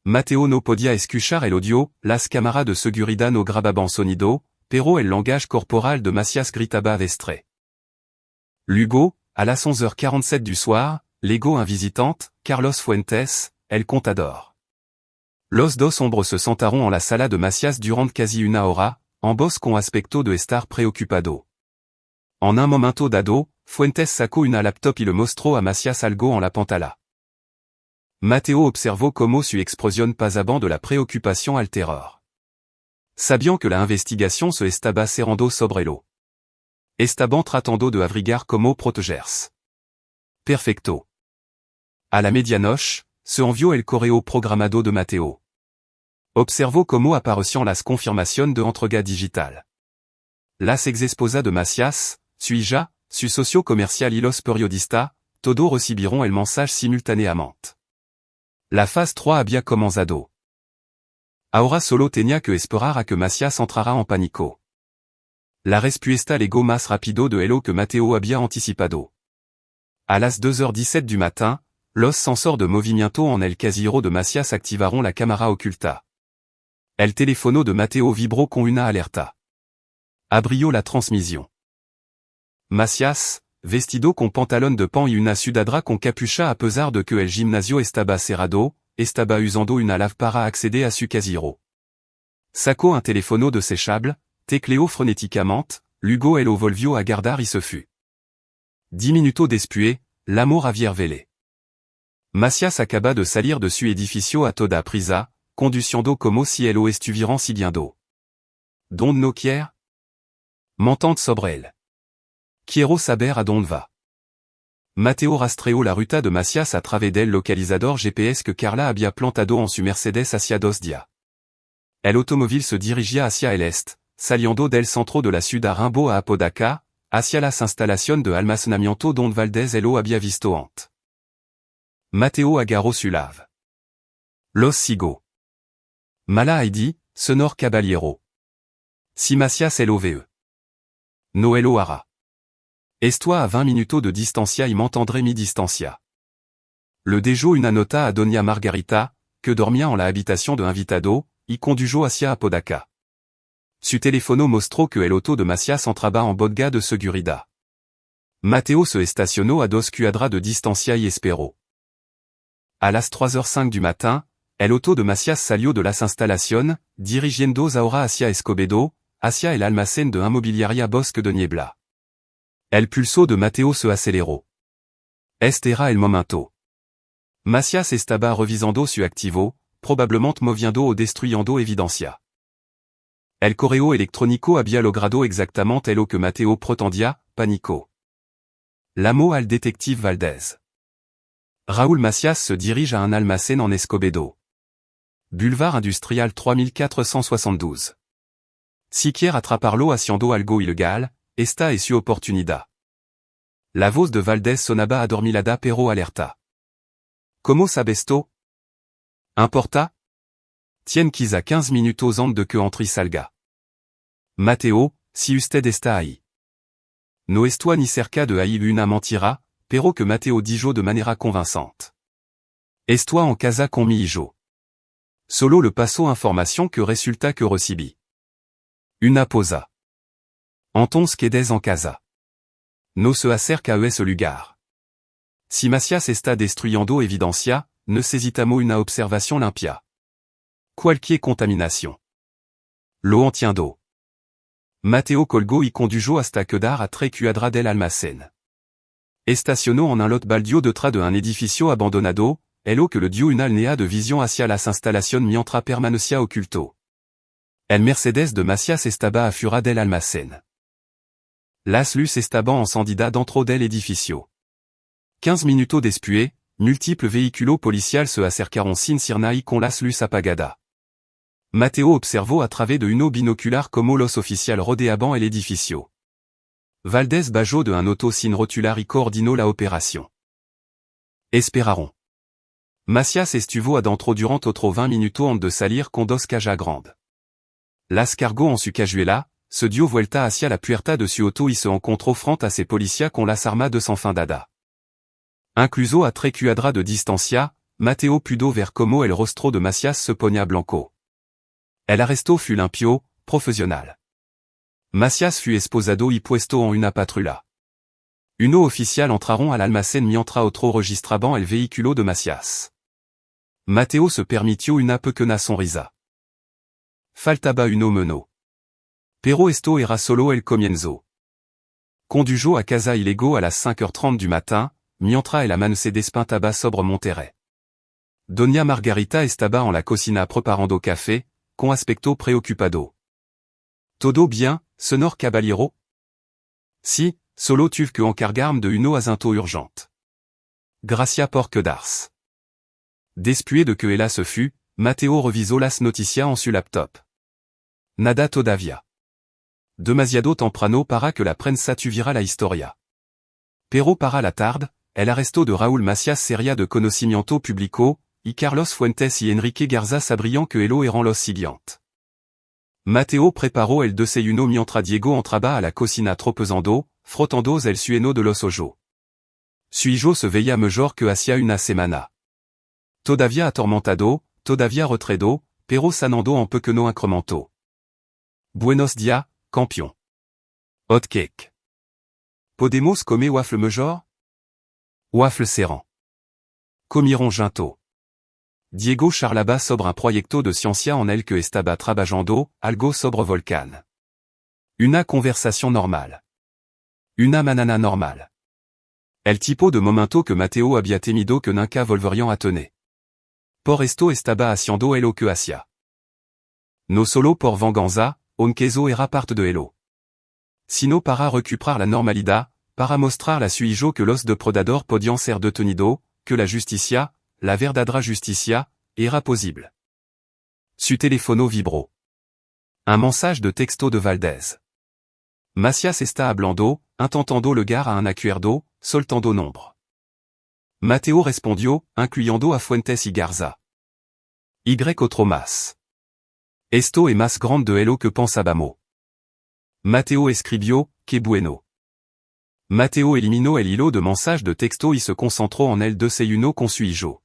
Mateo no podía escuchar el audio, las cámaras de seguridad no grababan sonido, pero el langage corporal de Macias gritaba vestre. Luego, à las 11h47 du soir, llegó un visitante, Carlos Fuentes, el contador. Los dos hombres se sentaron en la sala de Macias durant casi una hora, ambos con aspecto de estar preocupado. En un momento dado, Fuentes sacó una laptop y le mostró a Macias algo en la pantalla. Mateo observó cómo su expresión pasaba de la preocupación al terror. Sabiendo que la investigación se estaba cerrando sobre él. Estaban tratando de averiguar cómo protegerse. Perfecto. A la medianoche, se envió el correo programado de Mateo. Observó cómo aparecían las confirmaciones de entrega digital. Las ex-esposa de Macias, su hija, su socio comercial y los periodistas, todo recibiron el mensaje simultanéamente. La phase 3 había comenzado. Ahora solo tenía que esperar a que Macias entrara en pánico. La respuesta llegó más rápido de lo que Mateo había anticipado. A las 2h17 du matin, los sensores de movimiento en el casillero de Macias activaron la cámara oculta. El teléfono de Mateo vibró con una alerta. Abrió la transmisión. Macias, vestido con pantalón de pan y una sudadera con capucha a pesar de que el gimnasio estaba cerrado, estaba usando una lave para acceder a su casillero. Sacó un teléfono desechable, tecleó frenéticamente, luego lo volvió a guardar y se fut. 10 minutos después, l'amour había velé. Macias acaba de salir de su edificio a toda prisa, conduciendo como si lo estuvieran siguiendo. ¿Dónde no quiere? M'entendre sobre él. Quiero saber a dónde va. Mateo rastreó la ruta de Macias a través del localizador GPS que Carla había plantado en su Mercedes hacia 2 días. El automóvil se dirigía hacia el este, saliendo del centro de la ciudad rumbo a Apodaca, hacia las instalaciones de almacenamiento donde Valdés lo había visto antes. Mateo agarró su lave. Los sigo. Mala Heidi, señor caballero. Si Macias lo ve. No lo hará. Estoy a 20 minutos de distancia y m'entendré mi distancia. Le dejó una nota a doña Margarita, que dormía en la habitación de invitado, y condujo hacia Apodaca. Su teléfono mostró que el auto de Macias entraba en bodega de seguridad. Mateo se estacionó a 2 cuadras de distancia y esperó. A las 3h05 du matin, el auto de Macias salió de las instalaciones, dirigiéndose ahora hacia Escobedo, hacia el almacén de inmobiliaria Bosque de Niebla. El pulso de Mateo se aceleró. Este era el momento. Macias estaba revisando su activo, probablemente moviendo o destruyendo evidencia. El correo electrónico había logrado exactamente lo que Mateo pretendía, pánico. Llamó al detective Valdés. Raúl Macias se dirige a un almacén en Escobedo. Boulevard Industrial 3472. Si quiere atraparlo haciendo algo ilegal, esta es su oportunidad. La voz de Valdés sonaba adormilada pero alerta. ¿Cómo sabes esto? ¿Importa? Tien quizá 15 minutos antes de que entre salga. Mateo, si usted está ahí. No estoy ni cerca de ahí una mentira, pero que Mateo dijo de manera convincente. Estoy en casa con mi hijo. Solo le paso información que resulta que recibí. Una pausa. Entonces quedes en casa. No se acerca a ese lugar. Si Macias está destruyendo evidencia, necesitamos una observación limpia. Cualquier contaminación. Lo entiendo. Mateo colgó y condujo hasta quedar a 3 cuadras del almacén. Estacionó en un lot baldio detrás de un edificio abandonado, lo que le dio una línea de visión hacia las instalaciones mientras permanecía oculto. El Mercedes de Macias estaba afuera del almacén. Las luces estaban encendidas dentro del edificio. 15 minutos después, múltiples vehículos policiales se acercaron sin sirena con las luces apagadas. Mateo observó a través de uno binocular como los oficiales rodeaban el edificio. Valdés bajó de un auto sin rotular y coordinó la operación. Esperaron. Macias estuvo adentro durante otros 20 minutos antes de salir con 2 cajas grandes. Las cargó en su cajuela, se dio vuelta hacia la puerta de su auto y se encontró frente a ses policías con las armas de sans fin dada. Incluso a 3 cuadras de distancia, Mateo pudo ver como el rostro de Macias se ponía blanco. El arresto fut limpio, profesional. Macias fut esposado y puesto en una patrulla. Uno oficial entraron al almacén mientras otro registraban el vehículo de Macias. Mateo se permitió una pequeña sonrisa. Faltaba uno menos. Pero esto era solo el comienzo. Condujo a casa y llegó a las 5h30 du matin, mientras el amant se despintaba sobre Monterrey. Doña Margarita estaba en la cocina preparando café, con aspecto preocupado. ¿Todo bien, señor caballero? Si, solo tuve que encargarme de uno asunto urgente. Gracias por quedarse. Después de que ella se fut, Mateo revisó las noticias en su laptop. Nada todavía. Demasiado temprano para que la prensa tuviera la historia. Pero para la tarde, el arresto de Raúl Macias sería de conocimiento público, y Carlos Fuentes y Enrique Garza sabrían que ello eran los siguientes. Mateo preparó el desayuno mientras Diego entraba a la cocina tropezando, frotando el sueno de los ojos. Suijo se veía mejor que hacía una semana. Todavía atormentado, todavía retredo, pero sanando un peu que no incrementó. Buenos días, campeón. Hot cake. Podemos comer waffle mejor? Waffle serrant. Comirons juntos. Diego charlaba sobre un proyecto de ciencia en el que estaba trabajando, algo sobre volcán. Una conversación normal. Una manana normal. El tipo de momento que Mateo había temido que nunca volverían a tener. Por esto estaba haciendo lo que hacía. No solo por venganza, aunque eso era parte de ello. Sino para recuperar la normalidad, para mostrar la suijo que los depredadores podían ser detenidos, que la justicia, la verdadera justicia, era posible. Su teléfono vibró. Un mensaje de texto de Valdez. Macias está hablando, intentando llegar a un acuerdo, soltando nombre. Mateo respondió, incluyendo a Fuentes y Garza. Y otro más. Esto es más grande de lo que pensábamos. Mateo escribió, que bueno. Mateo eliminó el hilo de mensajes de texto y se concentró en el desayuno con su hijo.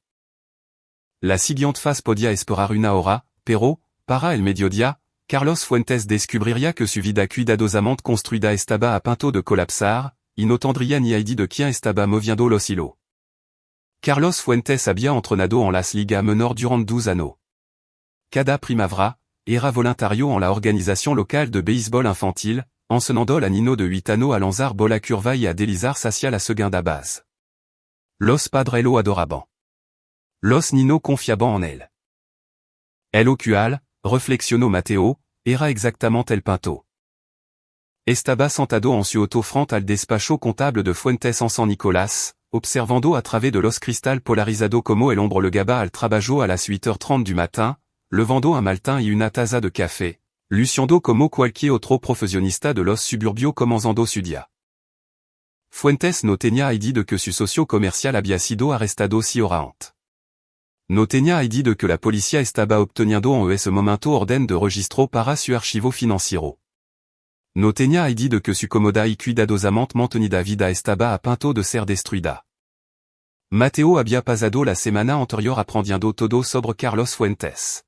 La siguiente fase podía esperar una hora, pero, para el mediodía, Carlos Fuentes descubriría que su vida cuidadosamente construida estaba a punto de colapsar, y no tendría ni idea de quién estaba moviendo los hilos. Carlos Fuentes había entrenado en las ligas menor durant 12 años. Cada primavera, era voluntario en la organización local de béisbol infantil, enseñando a niños de 8 años a lanzar bola curva y a deslizarse hacia la segunda base. Los padres lo adoraban. Los niños confiaban en él. El ocual, reflexionó Mateo, era exactamente el punto. Estaba sentado en su auto frente al despacho contable de Fuentes en San Nicolás, observando a través de los cristal polarizado como el hombre llegaba al trabajo a las 8h30 du matin, levando un maltin y una taza de café, luciendo como cualquier otro profesionista de los suburbios comenzando su día. Fuentes no tenía idea de que su socio comercial había sido arrestado si orante. No tenía idea de que la policía estaba obteniendo en ese momento orden de registro para su archivo financiero. No tenía idea de que su cómoda y cuidadosamente mantenida vida estaba a punto de ser destruida. Mateo había pasado la semana anterior aprendiendo todo sobre Carlos Fuentes.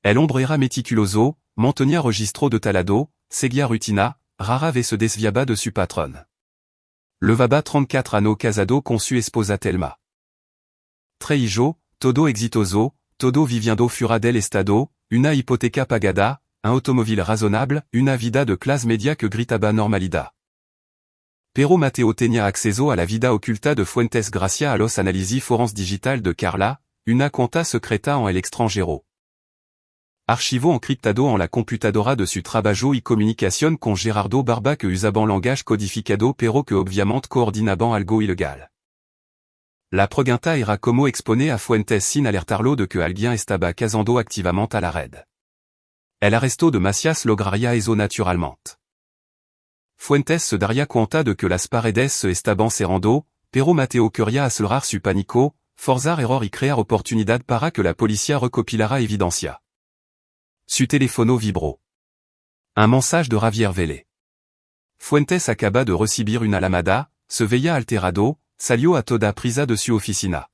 El hombre era meticuloso, mantenía registro de talado, seguía rutina, rara vez se desviaba de su patrón. Levaba 34 años casado con su esposa Telma. Treillo, todo exitoso, todo viviendo fuera del estado, una hipoteca pagada, un automóvil razonable, una vida de clase media que gritaba normalidad. Pero Mateo tenía acceso a la vida oculta de Fuentes gracias a los análisis forenses digital de Carla, una cuenta secreta en el extranjero. Archivo encriptado en la computadora de su trabajo y comunicación con Gerardo Barba que usaban langage codificado pero que obviamente coordinaban algo ilegal. La pregunta era como exponer a Fuentes sin alertarlo de que alguien estaba cazando activamente a la red. El arresto de Macias lograría eso naturalmente. Fuentes se daría cuenta de que las paredes se estaban cerrando, pero Mateo quería acelerar su pánico, forzar error y crear oportunidad para que la policía recopilara evidencia. Su teléfono vibró. Un mensaje de Javier Vélez. Fuentes acaba de recibir una llamada, se veía alterado, salió a toda prisa de su oficina.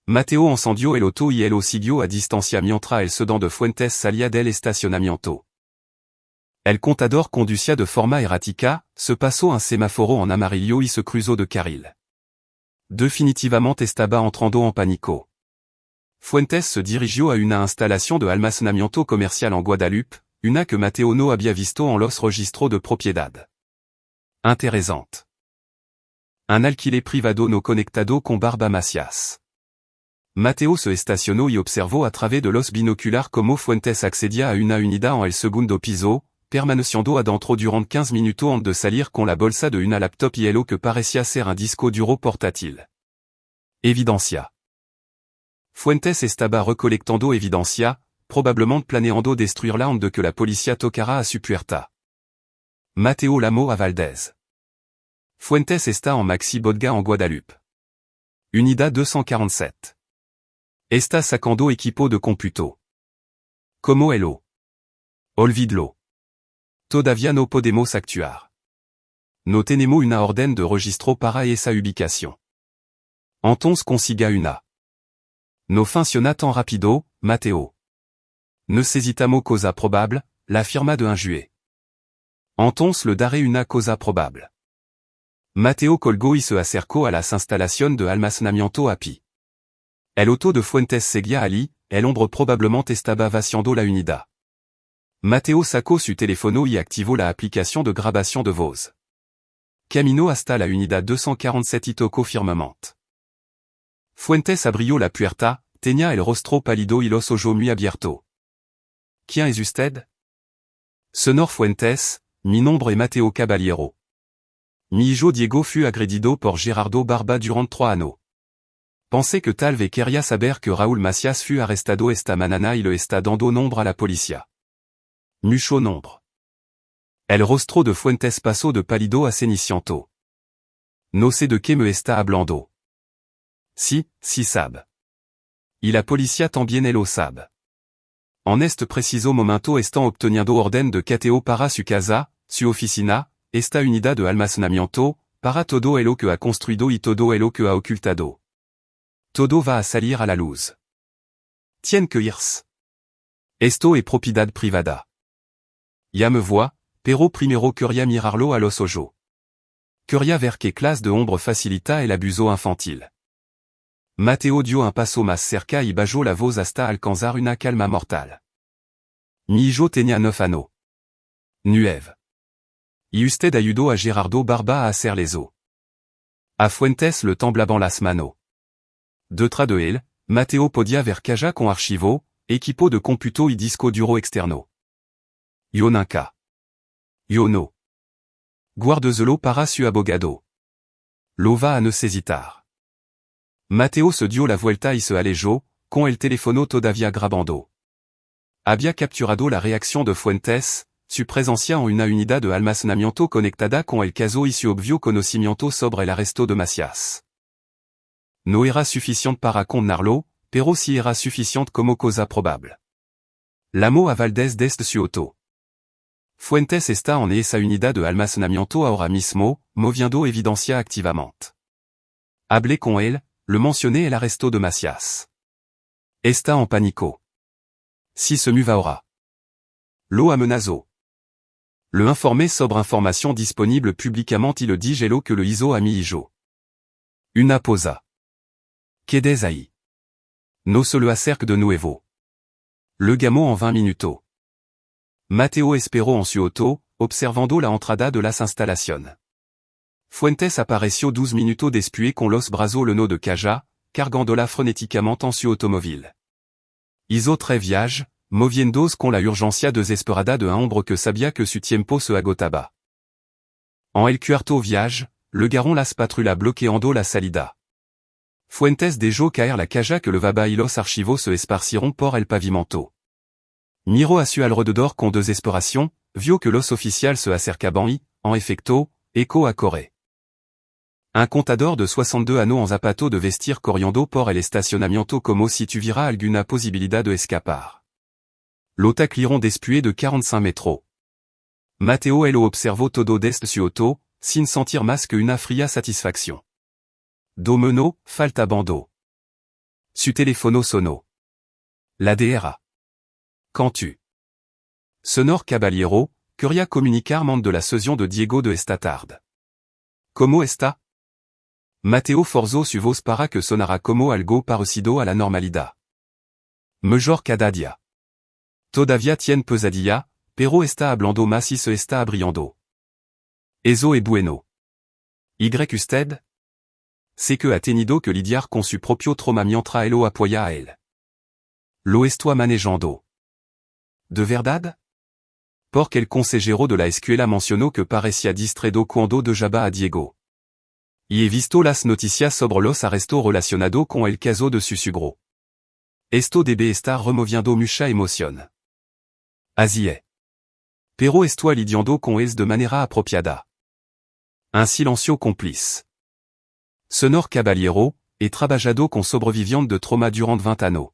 Mateo encendió el auto y lo siguió a distancia mientras el sedán de Fuentes salía del estacionamiento. El contador conducía de forma errática, se pasó un semáforo en amarillo y se cruzó de carril. Definitivamente estaba entrando en pánico. Fuentes se dirigió a una instalación de almacenamiento comercial en Guadalupe, una que Mateo no había visto en los registros de propiedad. Interesante. Un alquiler privado no conectado con Barba Macias. Mateo se estacionó y observó a través de los binoculares como Fuentes accedía a una unidad en el segundo piso, permaneciendo adentro durante 15 minutos antes de salir con la bolsa de una laptop y lo que parecía ser un disco duro portátil. Evidencia. Fuentes estaba recolectando evidencia, probablemente planeando destruirla antes de que la policía tocara a su puerta. Mateo llamó a Valdez. Fuentes está en Maxi Bodga en Guadalupe. Unida 247. Está sacando equipo de computo. Como elo. Olvidlo. Todavía no podemos actuar. No tenemos una orden de registro para esa ubicación. Entonces consiga una. No funciona tan rápido, Mateo. Necesitamos cosa probable, la firma de un juez. Entonces le daré una cosa probable. Mateo colgó y se acercó a las instalaciones de almacenamiento API. El auto de Fuentes seguía allí, el hombre probablemente estaba vaciando la unidad. Mateo sacó su teléfono y activó la aplicación de grabación de voz. Camino hasta la unidad 247 y tocó firmemente. Fuentes abrió la puerta, tenía el rostro pálido y los ojos muy abiertos. ¿Quién es usted? Señor Fuentes, mi nombre es Mateo Caballero. Mi hijo Diego fut agredido por Gerardo Barba durante 3 años. Pensé que tal vez quería saber que Raúl Macías fut arrestado esta mañana y le está dando nombre a la policía. Mucho nombre. El rostro de Fuentes pasó de pálido a ceniciento. No sé de qué me está hablando. Si sabe. Y la policía también lo sabe. En este preciso momento están obteniendo orden de cateo para su casa, su oficina, esta unidad de almacenamiento, para todo lo que ha construido y todo lo que ha ocultado. Todo va a salir a la luz. Tienen que irse. Esto es propiedad privada. Ya me voy, pero primero quería mirarlo a los ojos. Quería ver qué clase de hombre facilita el abuso infantil. Mateo dio un paso más cerca y bajó la voz hasta alcanzar una calma mortal. Mi hijo tenía 9 años. 9. Y usted ayudó a Gerardo Barba a hacer eso. A Fuentes le temblaban las manos. Detrás de él, Mateo podía ver caja con archivo, equipo de computo y disco duro externo. Yo nunca. Yo no. Guárdeselo para su abogado. Lo va a necesitar. Mateo se dio la vuelta y se alejó, con el teléfono todavía grabando. Había capturado la reacción de Fuentes, su presencia en una unidad de almacenamiento conectada con el caso y su obvio conocimiento sobre el arresto de Macías. No era suficiente para condenarlo, pero sí era suficiente como cosa probable. Llamó a Valdés desde su auto. Fuentes está en esa unidad de almacenamiento ahora mismo, moviendo evidencia activamente. Hablé con él, le mencioné el arresto de Macías. Está en pánico. Si se mueve ahora. Lo amenazó. Le informé sobre information disponible publiquement y le dije lo que le hizo a mi hijo. Una posa. Quedes ahí. No se le acerque de nuevo. Le llamó en 20 minutos. Mateo esperó en su auto, observando la entrada de las instalaciones. Fuentes apareció 12 minutos después con los brazos llenos de caja, cargándola frenéticamente en su automóvil. Hizo 3 viajes, moviéndose con la urgencia desesperada de un hombre que sabía que su tiempo se agotaba. En el cuarto viaje, le garon las patrullas bloqueando la salida. Fuentes dejó caer la caja que le vaba y los archivos se esparcieron por el pavimento. Miró a su alrededor con desesperación, vio que los oficiales se acercaban y, en efecto, eco a correr. Un contador de 62 años en zapato de vestir corriendo por el estacionamiento como si tuviera alguna posibilidad de escapar. Lo taclieron después de 45 metros. Mateo lo observó todo desde su auto, sin sentir más que una fría satisfacción. Domeno, falta bando. Su teléfono sonó. La DRA. Quand tu. Señor Caballero, quería comunicarme de la sesión de Diego de esta tarde. ¿Cómo está? Mateo forzó su voz para que sonara como algo parecido a la normalidad. Mejor cada día. Todavía tiene pesadilla, pero está hablando más y se está abriendo. Eso es bueno. ¿Y usted? Sé que ha tenido que lidiar con su propio trauma mientras lo apoya a él. Lo estoy manejando. ¿De verdad? Porque el consejero de la escuela mencionó que parecía distraído cuando dejaba a Diego. Y he visto las noticias sobre los arrestos relacionados con el caso de su suegro. Esto debe estar removiendo mucha emoción. Así es. Pero estoy lidiando con él de manera apropiada. Un silencio complice. Sonor Caballero, et trabajado con sobreviviente de trauma durante 20 años.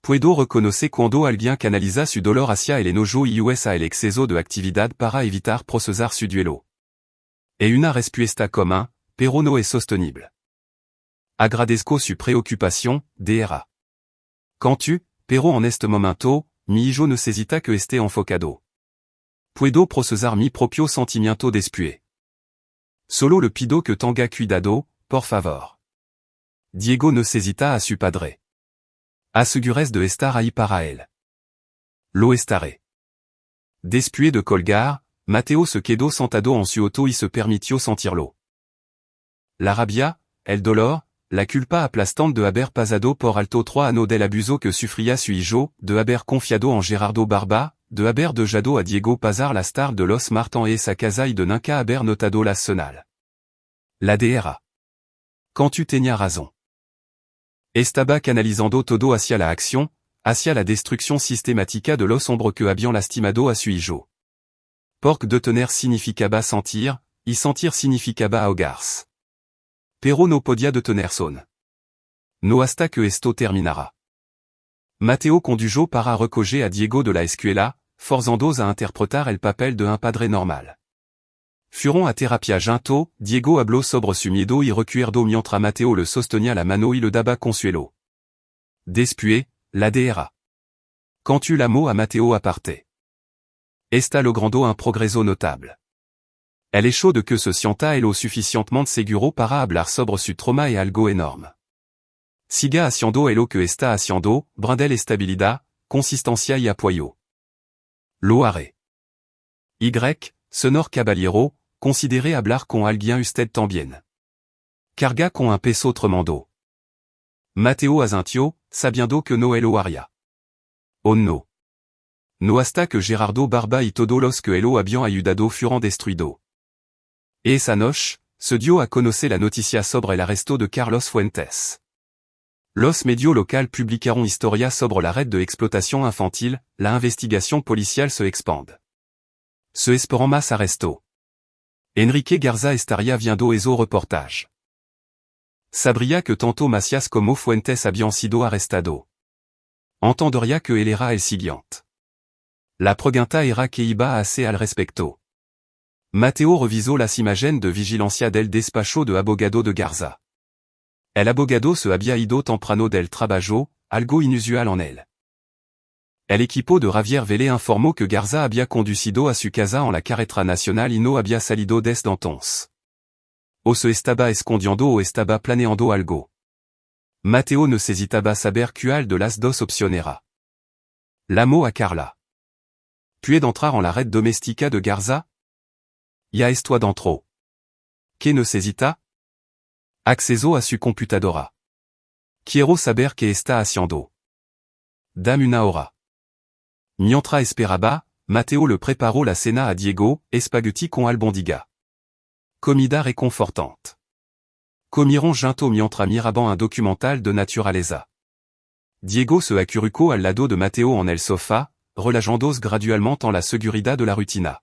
Puedo reconocer cuando alguien canaliza su dolor hacia el enojo y usa el exceso de actividad para evitar procesar su duelo. E una respuesta común, pero no es sostenible. Agradezco su preocupación, Dra. Cantu, pero en este momento, mi hijo necesita que esté enfocado. Puedo procesar mi propio sentimiento después. Solo le pido que tenga cuidado, por favor. Diego necesita a su padre. Asegures de estar ahí para él. Lo estaré. Después de colgar, Mateo se quedó sentado en su auto y se permitió sentirlo. La rabia, el dolor, la culpa aplastante de haber pasado por alto 3 años del abuso que sufría su hijo, de haber confiado en Gerardo Barba, de haber dejado a Diego pasar las tardes de los martes en esa casa y de nunca haber notado la señal. La Dra. Cantu tenía razón. Estaba canalizando todo hacia la acción, hacia la destrucción sistemática de los hombres que habían lastimado a su hijo. Porque detener significaba sentir, y sentir significaba ahogarse. Pero no podía detener son. No hasta que esto terminara. Mateo condujo para recoger a Diego de la escuela, forzándolos a interpretar el papel de un padre normal. Fueron a terapia junto, Diego habló sobre su miedo y recuerdo mientras Mateo le sostenía la mano y le daba consuelo. Después, la Dra. Cantu llamó a Mateo aparte. Esta logrando un progreso notable. El hecho de que se sienta lo suficientemente seguro para hablar sobre su trauma es algo enorme. Siga haciendo lo que está haciendo, brindel estabilidad, consistencia y apoyo. Lo haré. Y. Sonor Caballero, considérez hablar con alguien usted también. Carga con un peso tremendo. Mateo asintió, sabiendo que no lo haría. Oh no. No hasta que Gerardo Barba y todos los que lo habían ayudado fueron destruidos. Esa noche, se dio a conocer la noticia sobre el arresto de Carlos Fuentes. Los medios locaux publicaron historia sobre la red de explotación infantil, la investigación policial se expande. Se esperan más arresto. Enrique Garza estaría viendo eso reportage. Sabría que tanto Macías como Fuentes habían sido arrestado. Entendería que él era el siguiente. La pregunta era que iba a hacer al respecto. Mateo revisó las imágenes de vigilancia del despacho de abogado de Garza. El abogado se había ido temprano del trabajo, algo inusual en él. El equipo de Javier Vélez informó que Garza había conducido a su casa en la carretera nacional y no había salido desde entonces. O se estaba escondiendo o estaba planeando algo. Mateo necesitaba saber cuál de las dos opciones era. Llamó a Carla. Puis d'entrar en la red doméstica de Garza? Ya esto adentro. ¿Qué necesita? Acceso a su computadora. Quiero saber qué está haciendo. Dame una hora. Mientras esperaba, Mateo le preparó la cena a Diego, espagueti con albondiga. Comida reconfortante. Comieron juntos mientras miraban un documental de naturaleza. Diego se acurrucó al lado de Mateo en el sofá, relajándolos gradualmente en la seguridad de la rutina.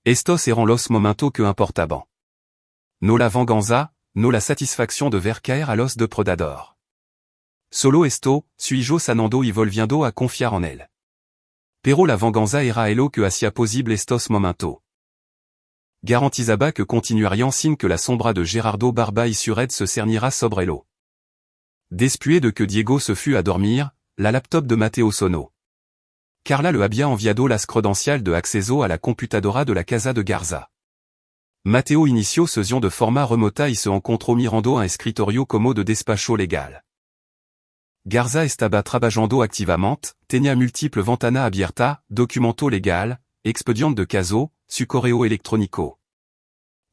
Estos eran los momentos que importaban. No la venganza, no la satisfacción de ver caer a los depredador. Solo esto, su hijo sanando y volviendo a confiar en él. Pero la venganza era lo que hacía posible estos momentos. Garantizaba que continuarían sin que la sombra de Gerardo Barba y su red se cernira sobre él. Después de que Diego se fut a dormir, la laptop de Mateo sonó. Carla le había enviado las credenciales de acceso a la computadora de la casa de Garza. Mateo inició sesión de forma remota y se encontró mirando un escritorio como de despacho legal. Garza estaba trabajando activamente, tenía múltiples ventanas abiertas, documento legal, expediente de caso, su correo electrónico.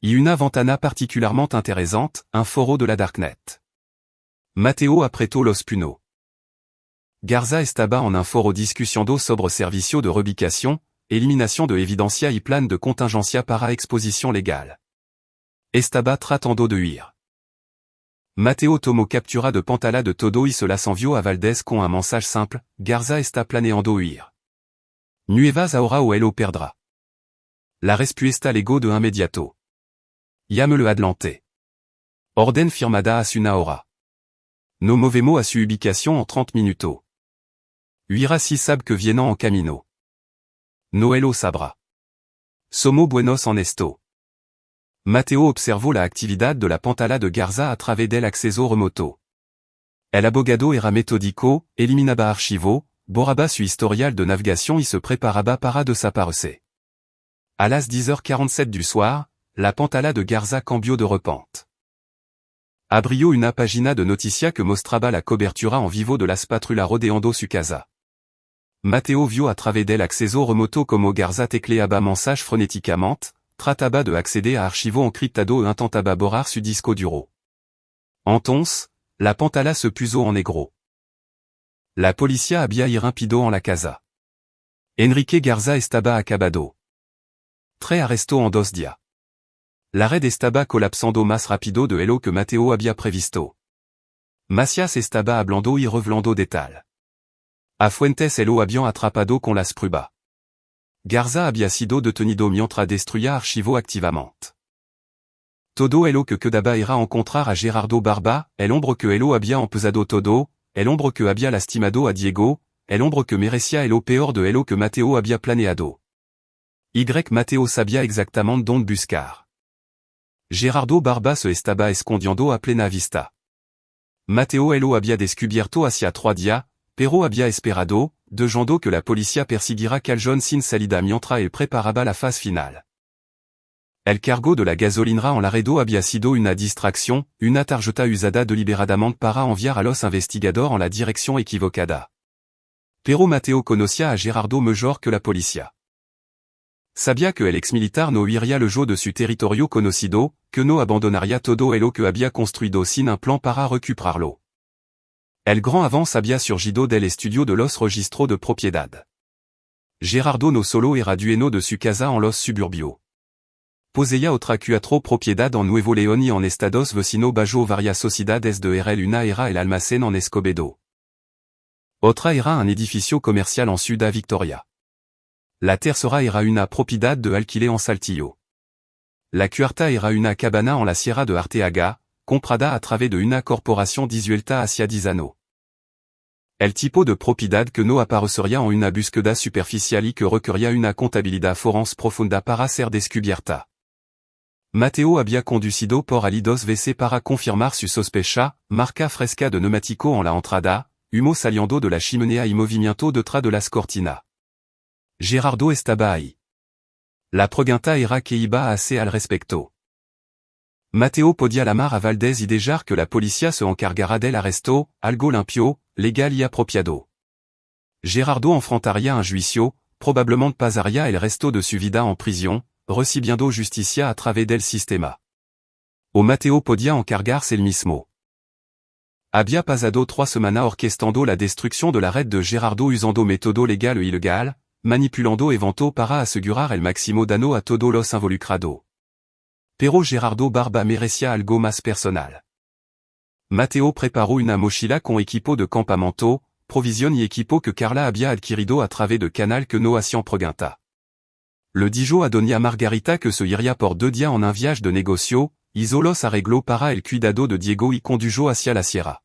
Y una ventana particularmente interesante, un foro de la Darknet. Mateo apretó los puños. Garza estaba en un foro discutiendo sobre servicio de reubicación, eliminación de evidencia y plan de contingencia para exposición legal. Estaba tratando de huir. Mateo tomó captura de pantalla de todo y se las envió a Valdés con un mensage simple, Garza está planeando huir. Nuevas ahora o él lo perdrá. La respuesta llegó de inmediato. Yame le Adlante. Orden firmada a una hora. No movemo a su ubicación en 30 minutos. Huira si sab que vienan en camino. Noelo sabra. Somos buenos en esto. Mateo observó la actividad de la pantalla de Garza a través del acceso remoto. El abogado era metódico, eliminaba archivo, borraba su historial de navegación y se preparaba para desaparecer. À las 10h47 du soir, la pantalla de Garza cambió de repente. Abrió una página de noticia que mostraba la cobertura en vivo de las patrullas rodeando su casa. Mateo vio a través del acceso remoto como Garza tecleaba mensajes frenéticamente, trataba de acceder a archivo encriptado e intentaba borrar su disco duro. Entonces, la pantalla se puso en negro. La policía había irrumpido en la casa. Enrique Garza estaba acabado. Tres arresto en 2 días. La red estaba colapsando más rápido de lo que Mateo había previsto. Macias estaba hablando y revelando detalles. A Fuentes lo habían atrapado con las pruebas. Garza había sido detenido mientras destruía archivo activamente. Todo lo que quedaba era encontrar a Gerardo Barba, el hombre que lo había empezado todo, el hombre que había lastimado a Diego, el hombre que merecía lo peor de lo que Mateo había planeado. Mateo sabía exactamente dónde buscar. Gerardo Barba se estaba escondiendo a plena vista. Mateo lo había descubierto hacia 3 días, pero había esperado, dejando que la policía persiguiera Caljon sin salida mientras él preparaba la fase final. El cargo de la gasolinera en Laredo había sido una distracción, una tarjeta usada deliberadamente para enviar a los investigadores en la dirección equivocada. Pero Mateo conocía a Gerardo mejor que la policía. Sabía que el exmilitar no huiría luego de su territorio conocido, que no abandonaría todo lo que había construido sin un plan para recuperarlo. El gran avance había surgido del estudio de los registros de propiedad. Gerardo no solo era dueño de su casa en los suburbios. Poseía otra 4 propiedad en Nuevo León y en estados vecinos bajo varias sociedades de RL. Una era el almacén en Escobedo. Otra era un edificio comercial en Ciudad Victoria. La tercera era una propiedad de alquiler en Saltillo. La cuarta era una cabana en la Sierra de Arteaga, comprada a través de una corporación disuelta hacia 10 años. El tipo de propiedad que no aparecería en una búsqueda superficial y que requería una contabilidad forense profunda para ser descubierta. Mateo había conducido por ali 2 veces para confirmar su sospecha, marca fresca de neumático en la entrada, humo saliendo de la chimenea y movimiento detrás de las cortinas. Gerardo estaba ahí. La pregunta era que iba a hacer al respecto. Mateo podía llamar a Valdez y dejar que la policía se encargara del arresto, algo limpio, legal y apropiado. Gerardo enfrentaría un juicio, probablemente pasaría el resto de su vida en prisión, recibiendo justicia a través del sistema. O Mateo podía encargarse el mismo. Había pasado 3 semanas orquestando la destrucción de la red de Gerardo usando método legal o ilegal, manipulando eventos para asegurar el máximo daño a todos los involucrados. Pero Gerardo Barba merecía algo más personal. Mateo preparó una mochila con equipo de campamento, provisión y equipo que Carla había adquirido a través de canal que no hacían pregunta. Le dijo a doña Margarita que se iría por 2 días en un viaje de negocio, hizo los arreglos para el cuidado de Diego y condujo hacia la sierra.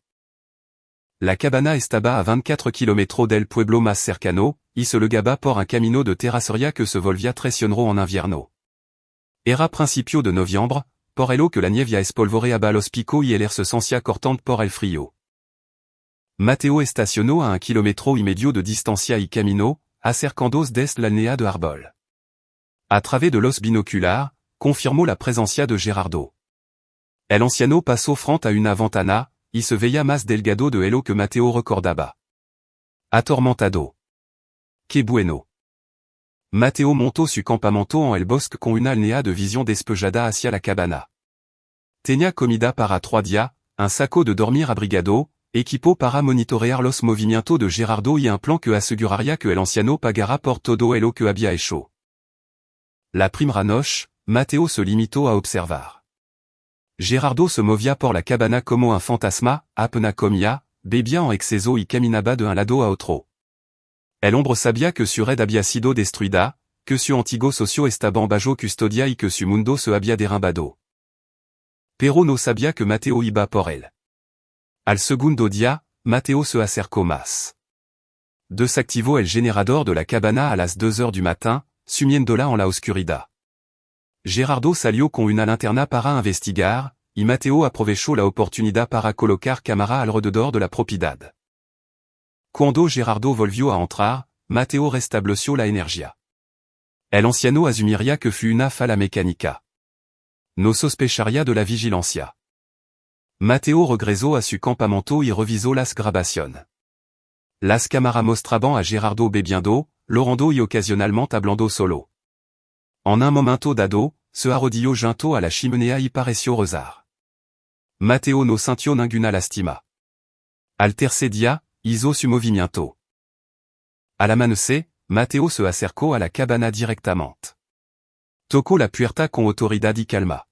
La cabana estaba a 24 kilómetros del pueblo más cercano, y se legaba por un camino de terracería que se volvía traicionero en invierno. Era principio de noviembre, por el que la nieve espolvoreaba los picos y el air se sentía cortante por el frío. Mateo estacionó a 1,5 kilómetros de distancia y caminó, acercándose desde la línea de árbol. A través de los binoculares, confirmó la presencia de Gerardo. El anciano pasó frente a una ventana, y se veía más delgado de lo que Mateo recordaba. Atormentado. Que bueno. Mateo montó su campamento en el bosque con una línea de visión despejada hacia la cabana. Tenía comida para 3 días, un saco de dormir abrigado, equipo para monitorear los movimientos de Gerardo y un plan que aseguraría que el anciano pagara por todo lo que había hecho. La primera noche, Mateo se limitó a observar. Gerardo se movía por la cabana como un fantasma, apenas comía, bebía en exceso y caminaba de un lado a otro. El hombre sabía que su red había sido destruida, que su antiguo socio estaba bajo custodia y que su mundo se había derrumbado. Pero no sabia que Mateo iba por él. Al segundo día, Mateo se acercó más. Desactivó el generador de la cabana a las 2 heures du matin, sumiéndola en la oscuridad. Gerardo salió con una linterna para investigar, y Mateo aprovechó la oportunidad para colocar cámara alrededor de la propiedad. Cuando Gerardo volvió a entrar, Mateo restableció la energía. El anciano asumiría que fue una falla mecánica. No sospecharía de la vigilancia. Mateo regresó a su campamento y revisó las grabaciones. Las cámaras mostraban a Gerardo bebiendo, llorando y ocasionalmente hablando solo. En un momento dado, se arrodilló junto a la chimenea y pareció rezar. Mateo no sintió ninguna lástima. Al tercer día, hizo su movimiento. Al amanecer, Mateo se acercó a la cabana directamente. Tocó la puerta con autoridad y calma.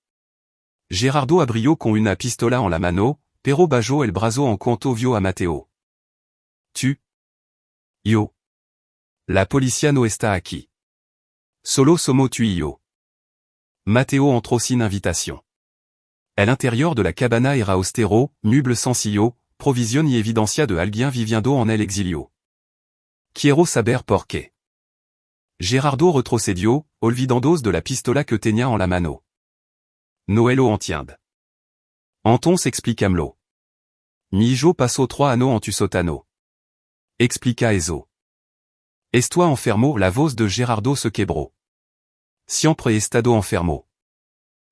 Gerardo abrió con una pistola en la mano, pero bajó el brazo en cuanto vio a Mateo. Tu. Yo. La policía no está aquí. Solo somos tú y yo. Mateo entró sin invitación. El interior de la cabana era austero, meuble sencillo, provisión y evidencia de alguien viviendo en el exilio. Quiero saber por qué. Gerardo retrocedió, olvidando de la pistola que tenía en la mano. No lo entiende. Entonces explícamelo. Mi hijo pasó 3 años en tu sótano. Explica eso. Estoy enfermo, la voz de Gerardo se quebró. Siempre he estado enfermo.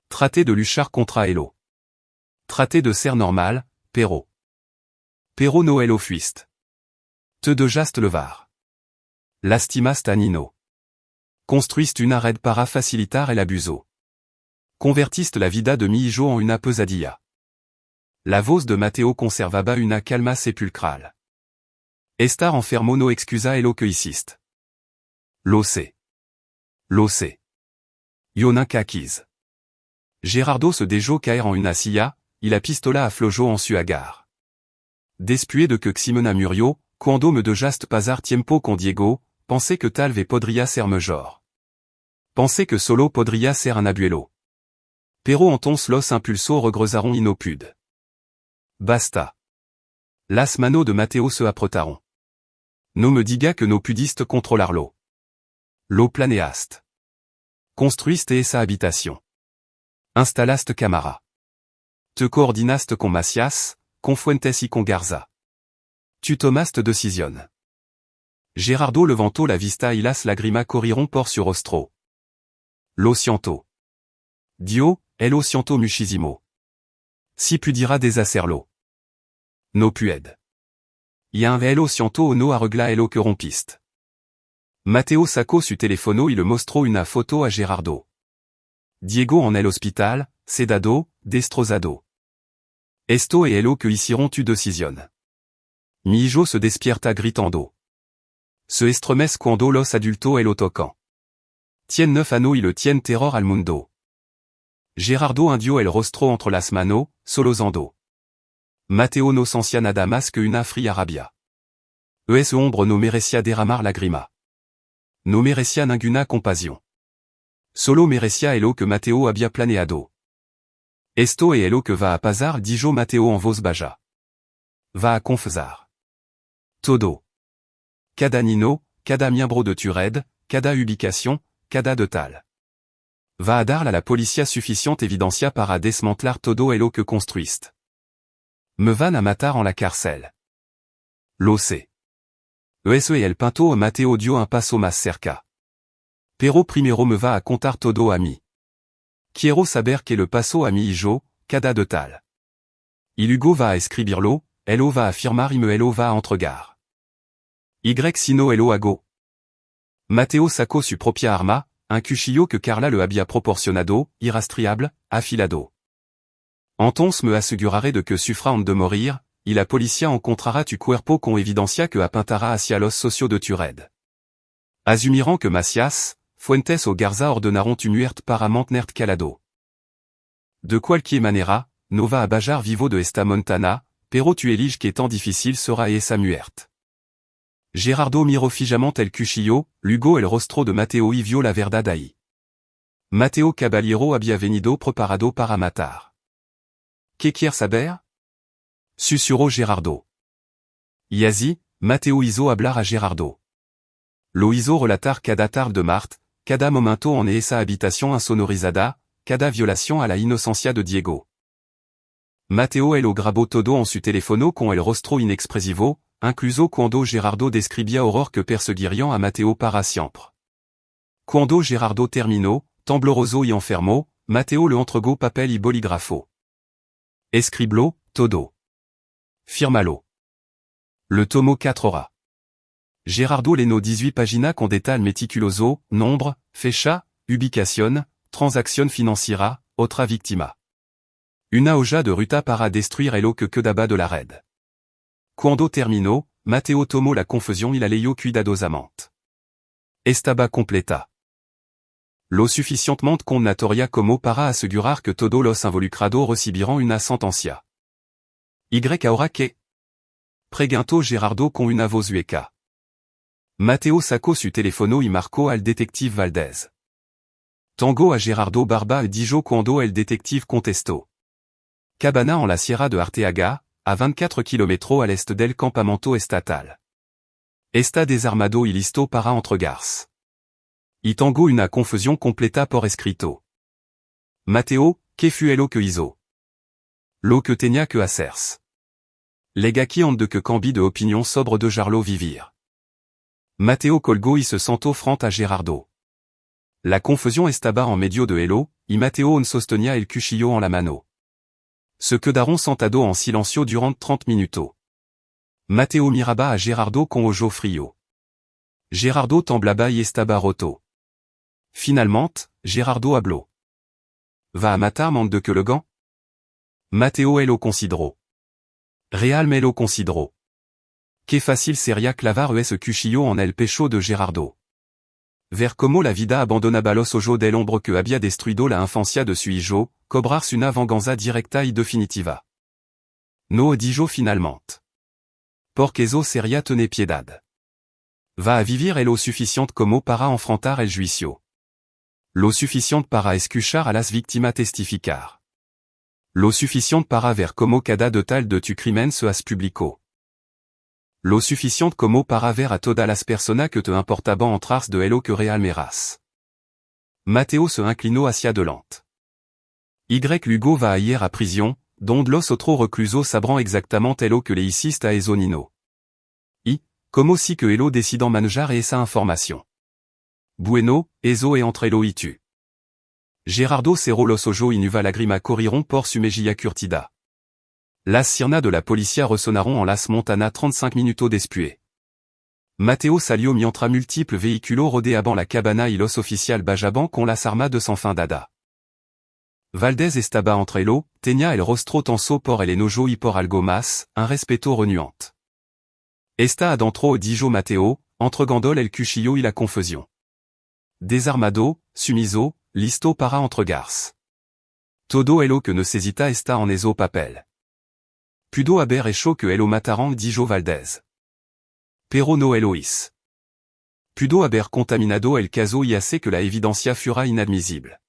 Traté de luchar contra ello. Traté de ser normal, pero no lo fuiste. Te dejaste levar. Lastimaste a Nino. Construiste una red para facilitar el abuso. Convertiste la vida de mi hijo en una pesadilla. La voz de Mateo conservaba una calma sepulcral. Estar enfermo no excusa lo que hiciste. Lo sé. Lo sé. Yo nunca quise. Gerardo se dejó caer en una silla, y la pistola aflojó en su agar. Después de que Ximena murió, cuando me dejaste pasar tiempo con Diego, pensé que tal vez podría ser mejor. Pensé que solo podría ser un abuelo. Pero entonces los impulsos regresaron y no pude. Basta. Las manos de Mateo se apretaron. No me diga que no pudiste controlarlo. Lo planeaste. Construiste esa habitación. Instalaste cámara. Te coordinaste con Macías, con Fuentes y con Garza. Tu tomaste decisión. Gerardo levantó la vista y las lágrimas corrieron por su rostro. Lo siento. Dio, lo siento muchísimo. Si pudiera deshacerlo. No puede. Y un lo siento o no arregla lo que rompiste. Mateo sacó su teléfono y le mostró una foto a Gerardo. Diego en el hospital, sedado, destrozado. Esto es lo que hicieron tu decisión. Mi hijo se despierta gritando. Se estremece cuando los adultos lo tocan. Tiene 9 años y le tiene terror al mundo. Gerardo hundió el rostro entre las manos, sollozando. Mateo no sentía nada más que una fría rabia. Ese hombre no merecía derramar lágrima. No merecía ninguna compasión. Solo merecía lo que Mateo había planeado. Esto es lo que va a pasar, dijo Mateo en voz baja. Va a confesar. Todo. Cada Nino, cada miembro de tu red, cada ubicación, cada detal. Va a dar a la policía suficiente evidencia para desmantelar todo lo que construiste. Me van a matar en la cárcel. Lo sé. Eso es el punto Mateo dio un paso más cerca. Pero primero me va a contar todo a mí. Quiero saber que le pasó a mi hijo, cada detal. Y Hugo va a escribirlo, lo va a firmar y me lo va a entregar. Y si no lo hago. Mateo sacó su propia arma, un cuchillo que Carla le había proporcionado, irrastreable, afilado. Entonces me aseguraré de que sufran de morir, y la policía encontrará tu cuerpo con evidencia que apuntará hacia los socios de tu red. Asumirán que Macías, Fuentes o Garza ordenaron tu muerte para mantenerte calado. De cualquier manera, no va a bajar vivo de esta montana, pero tu elige que tan difícil será esa muerte. Gerardo miró fijamente el cuchillo, luego el rostro de Mateo y vio la verdad ahí. Mateo Caballero había venido preparado para matar. que quiere saber? Susurró Gerardo. Yazi, Matteo hizo hablar a Gerardo. Lo hizo relatar cada tarde de Marthe, cada momento en esa habitación insonorizada, cada violación a la inocencia de Diego. Matteo lo grabó todo en su teléfono con el rostro inexpresivo, incluso cuando Gerardo describía horror que perseguirían a Matteo para siempre. Cuando Gerardo terminó, tembloroso y enfermo, Matteo le entregó papel y bolígrafo. Escriblo, todo. Firmalo. Le tomo 4 horas. Gerardo llenó 18 páginas con détails meticuloso, nombre, fecha, ubicación, transacción financiera, otra víctima. Una olla de ruta para destruir el que quedaba de la red. Cuando terminó, Matteo tomó la confusión y la leyó cuidadosamente. Estaba completa. Lo suficientemente condonatoria como para asegurar que todos los involucrados recibirán una sentencia. Y ahora que? Preguntó Gerardo con una voz hueca. Matteo sacó su teléfono y marcó al detective Valdez. Tango a Gerardo Barba y dijo cuando el detective contestó. Cabana en la Sierra de Arteaga, a 24 km al este del campamento estatal. Está desarmado y listo para entregarse. Y tango una confusión completa por escrito. Matteo, ¿qué fue lo que hizo? Lo que tenía que hacerse. Legaki ont de que cambi de opinion sobre de Jarlo vivir. Matteo colgó y se sentó frente a Gerardo. La confusión estaba en medio de Elo, y Matteo on sostenía el cuchillo en la mano. Se quedaron sentados en silencio durant 30 minutos. Matteo miraba a Gerardo con ojo frío. Gerardo temblaba y estaba roto. Finalmente, Gerardo habló. Va a matarme en de que le gant? Matteo lo consideró. Real me lo consideró. Qué fácil sería clavar ese cuchillo en el pecho de Gerardo. Ver cómo la vida abandonaba los ojos del hombre que había destruido la infancia de su hijo, cobrarse una venganza directa y definitiva. No dijo finalmente. Porque eso sería tener piedad. Va a vivir lo suficiente como para enfrentar el juicio. Lo suficiente para escuchar a las víctimas testificar. Lo suficiente para ver cómo cada detalle de tu crimen se hace público. Lo suficiente como para ver a todas las personas que te importaban entrarse de lo que realmeras. Matteo se inclinó hacia adelante. Y Lugo va a ir a prisión, donde los otros reclusos sabrán exactamente lo que le hiciste a Esonino. Y, como si que elo decidan manejar esa información. Bueno, eso e entre lo y tu. Gerardo cerró los ojos y nueva lágrima corrieron por su mejilla curtida. Las sirnas de la policía resonaron en las montanas 35 minutos después. Matteo salió mientras múltiples vehículos rodeaban la cabana y los oficiales bajaban con las armas de sans fin dada. Valdez estaba entre elo, tenía el rostro tenso por el enojo y por algo más, un respeto renuante. Está adentro dijo Matteo, entregando el cuchillo y la confusión. Desarmado, sumiso, listo para entregarse. Todo lo que necesita está en eso papel. Pudo haber hecho que lo mataran dijo Valdez. Pero no lo hizo. Pudo haber contaminado el caso y hace que la evidencia fuera inadmisible.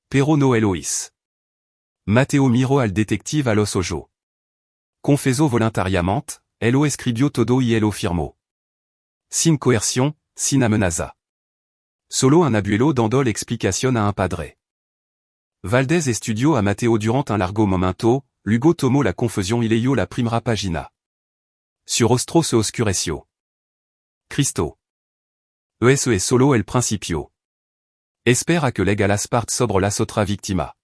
Pero no lo hizo. Matteo miró al detective a los ojos. Confesó voluntariamente, lo escribió todo y lo firmó. Sin coerción, sin amenaza. Solo un abuelo dando l'explicación a un padre. Valdez estudió a Matteo durant un largo momento, luego tomó la confusión y leyó la primera página. Su rostro se oscureció. Cristo. Eso es solo el principio. Espera que lega las partes sobre las otra víctima.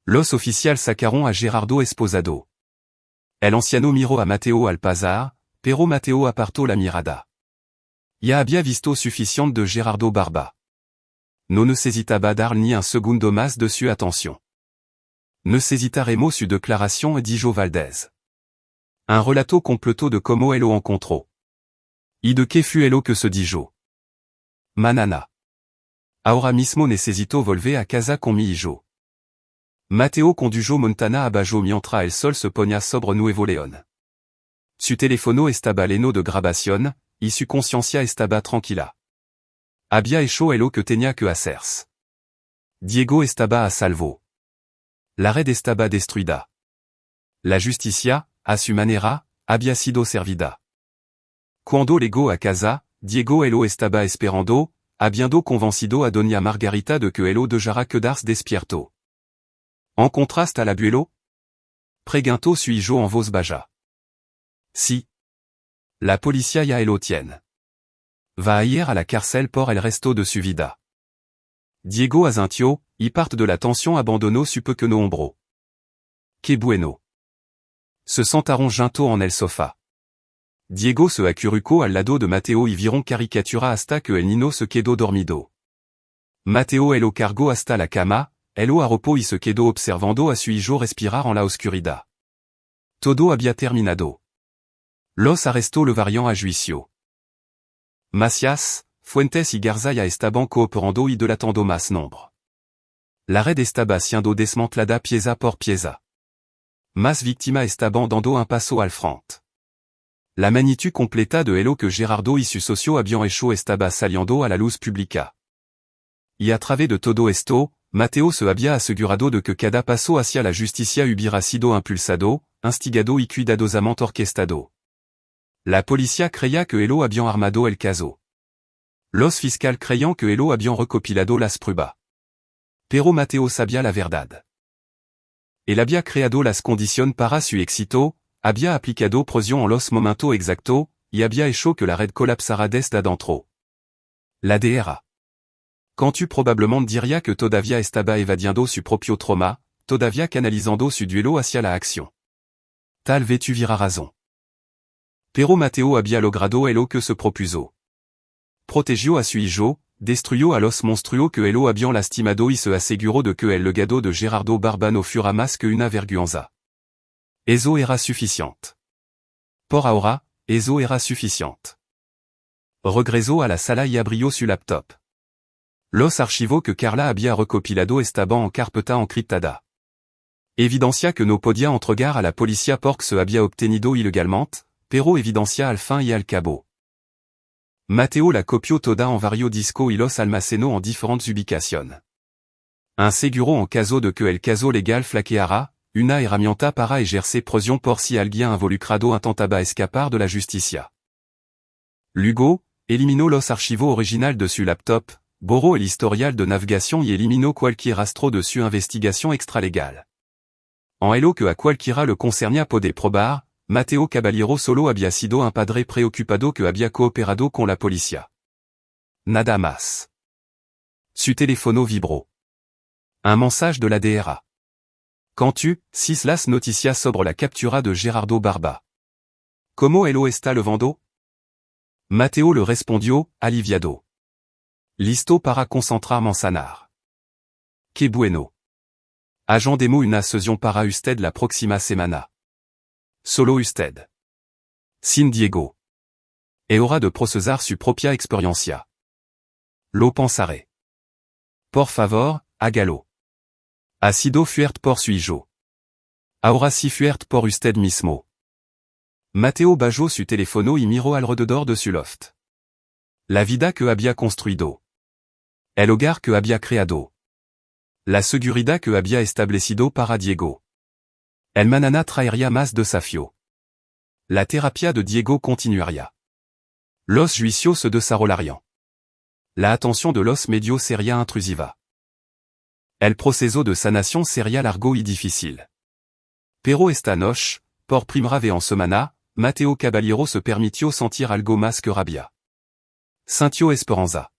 Los oficiales sacaron a Gerardo esposado. El anciano miró a Matteo al pasar, pero Matteo apartó la mirada. Ya había visto suficiente de Gerardo Barba. No necesitaba dar ni un segundo más de su atención. Necesitaremos su declaración dijo Valdez. Un relato completo de cómo lo encontró. Y de qué fue lo que se dijo. Manana. Ahora mismo necesito volver a casa con mi hijo. Matteo condujo Montana abajo mientras el sol se ponía sobre Nuevo León. Su teléfono estaba lleno de grabación, y su conciencia estaba tranquila. Había hecho lo que tenía que hacerse. Diego estaba a salvo. La red estaba destruida. La justicia, a su manera, había sido servida. Cuando llegó a casa, Diego elo estaba esperando, habiendo convencido a doña Margarita de que elo dejara quedarse despierto. En contraste à la buelo? Preguntó su hijo en voz baja. Si. La policía ya elo tiene. Va a ir à la cárcel por el resto de su vida. Diego asintió, y parte de la tensión abandonó su pequeño hombro. Que bueno. Se sentaron junto en el sofá. Diego se acurrucó al lado de Mateo y vieron caricatura hasta que el niño se quedó dormido. Mateo elo cargó hasta la cama, elo arropó y se quedó observando a su hijo respirar en la oscuridad. Todo había terminado. Los arrestó le variant a juicio. Macías, Fuentes y Garza ya estaban cooperando y delatando más nombre. La red estaba siendo desmantelada pieza por pieza. Más víctimas estaban dando un paso al frente. La magnitud completa de lo que Gerardo y su socio habían hecho estaba saliendo a la luz pública. Y a través de todo esto, Mateo se había asegurado de que cada paso hacia la justicia hubiera sido impulsado, instigado y cuidadosamente orquestado. La policía creía que elo habían armado el caso. Los fiscal creían que elo habían recopilado las pruebas. Pero Mateo sabía la verdad. Él había creado las condiciones para su éxito, había aplicado presión en los momentos exactos, y había hecho que la red colapsara desde adentro. La DRA. Quand tu probablement diría que todavía estaba evadiendo su propio trauma, todavía canalizando su duelo hacia la acción. Tal vez tuviera razón. Pero Mateo había logrado lo que se propuso. Protegió a su hijo, destruyó a los monstruos que elo habían lastimado y se aseguró de que el legado de Gerardo Barba no fuera más que una vergüenza. Eso era suficiente. Por ahora, eso era suficiente. Regresó a la sala y abrió su laptop. Los archivos que Carla había recopilado estaban en carpeta encriptada. Evidencia que no podía entregar a la policía porque se había obtenido ilegalmente, pero evidencia al fin y al cabo. Mateo la copió toda en varios discos y los almacenó en diferentes ubicaciones. Aseguró en caso de que el caso legal flaqueara, una herramienta para ejercer presión por si alguien involucrado intentaba escapar de la justicia. Luego, eliminó los archivos original de su laptop, borró el historial de navegación y eliminó cualquier rastro de su investigación extralegale. En elo que a cualquiera le concernía puede probar, Mateo Caballero solo había sido un padre preocupado que había cooperado con la policía. Nada más. Su teléfono vibró. Un mensaje de la DRA. Quand tu, sis las noticias sobre la captura de Gerardo Barba. ¿Cómo elo está levando? Mateo le respondió, aliviado. Listo para concentrarme en sanar. Que bueno. Agendemos una sesión para usted la próxima semana. Solo usted. Sin Diego. E hora de procesar su propia experiencia. Lo pensaré. Por favor, hágalo. Ha sido fuerte por su hijo. Ahora sí fuerte por usted mismo. Mateo bajó su teléfono y miró alrededor de su loft. La vida que había construido. El hogar que había creado. La seguridad que había establecido para Diego. El mañana traería más desafío. La terapia de Diego continuaría. Los juicios se desarrollarían. La atención de los medios sería intrusiva. El proceso de sanación sería largo y difícil. Pero esta noche, por primera vez en semana, Mateo Caballero se permitió sentir algo más que rabia. Sintió esperanza.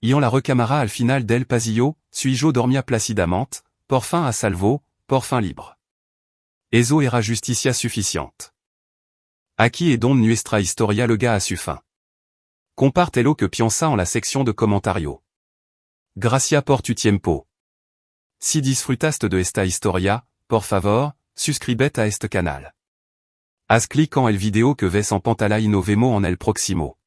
Y en la recámara al final del pasillo, su hijo dormía plácidamente, por fin a salvo, por fin libre. Eso era justicia suficiente. Aquí es donde nuestra historia llega a su fin. Comparte lo que piensa en la sección de comentarios. Gracias por tu tiempo. Si disfrutaste de esta historia, por favor, suscríbete a este canal. Haz clic en el video que ves en pantalla y nos vemos en el próximo.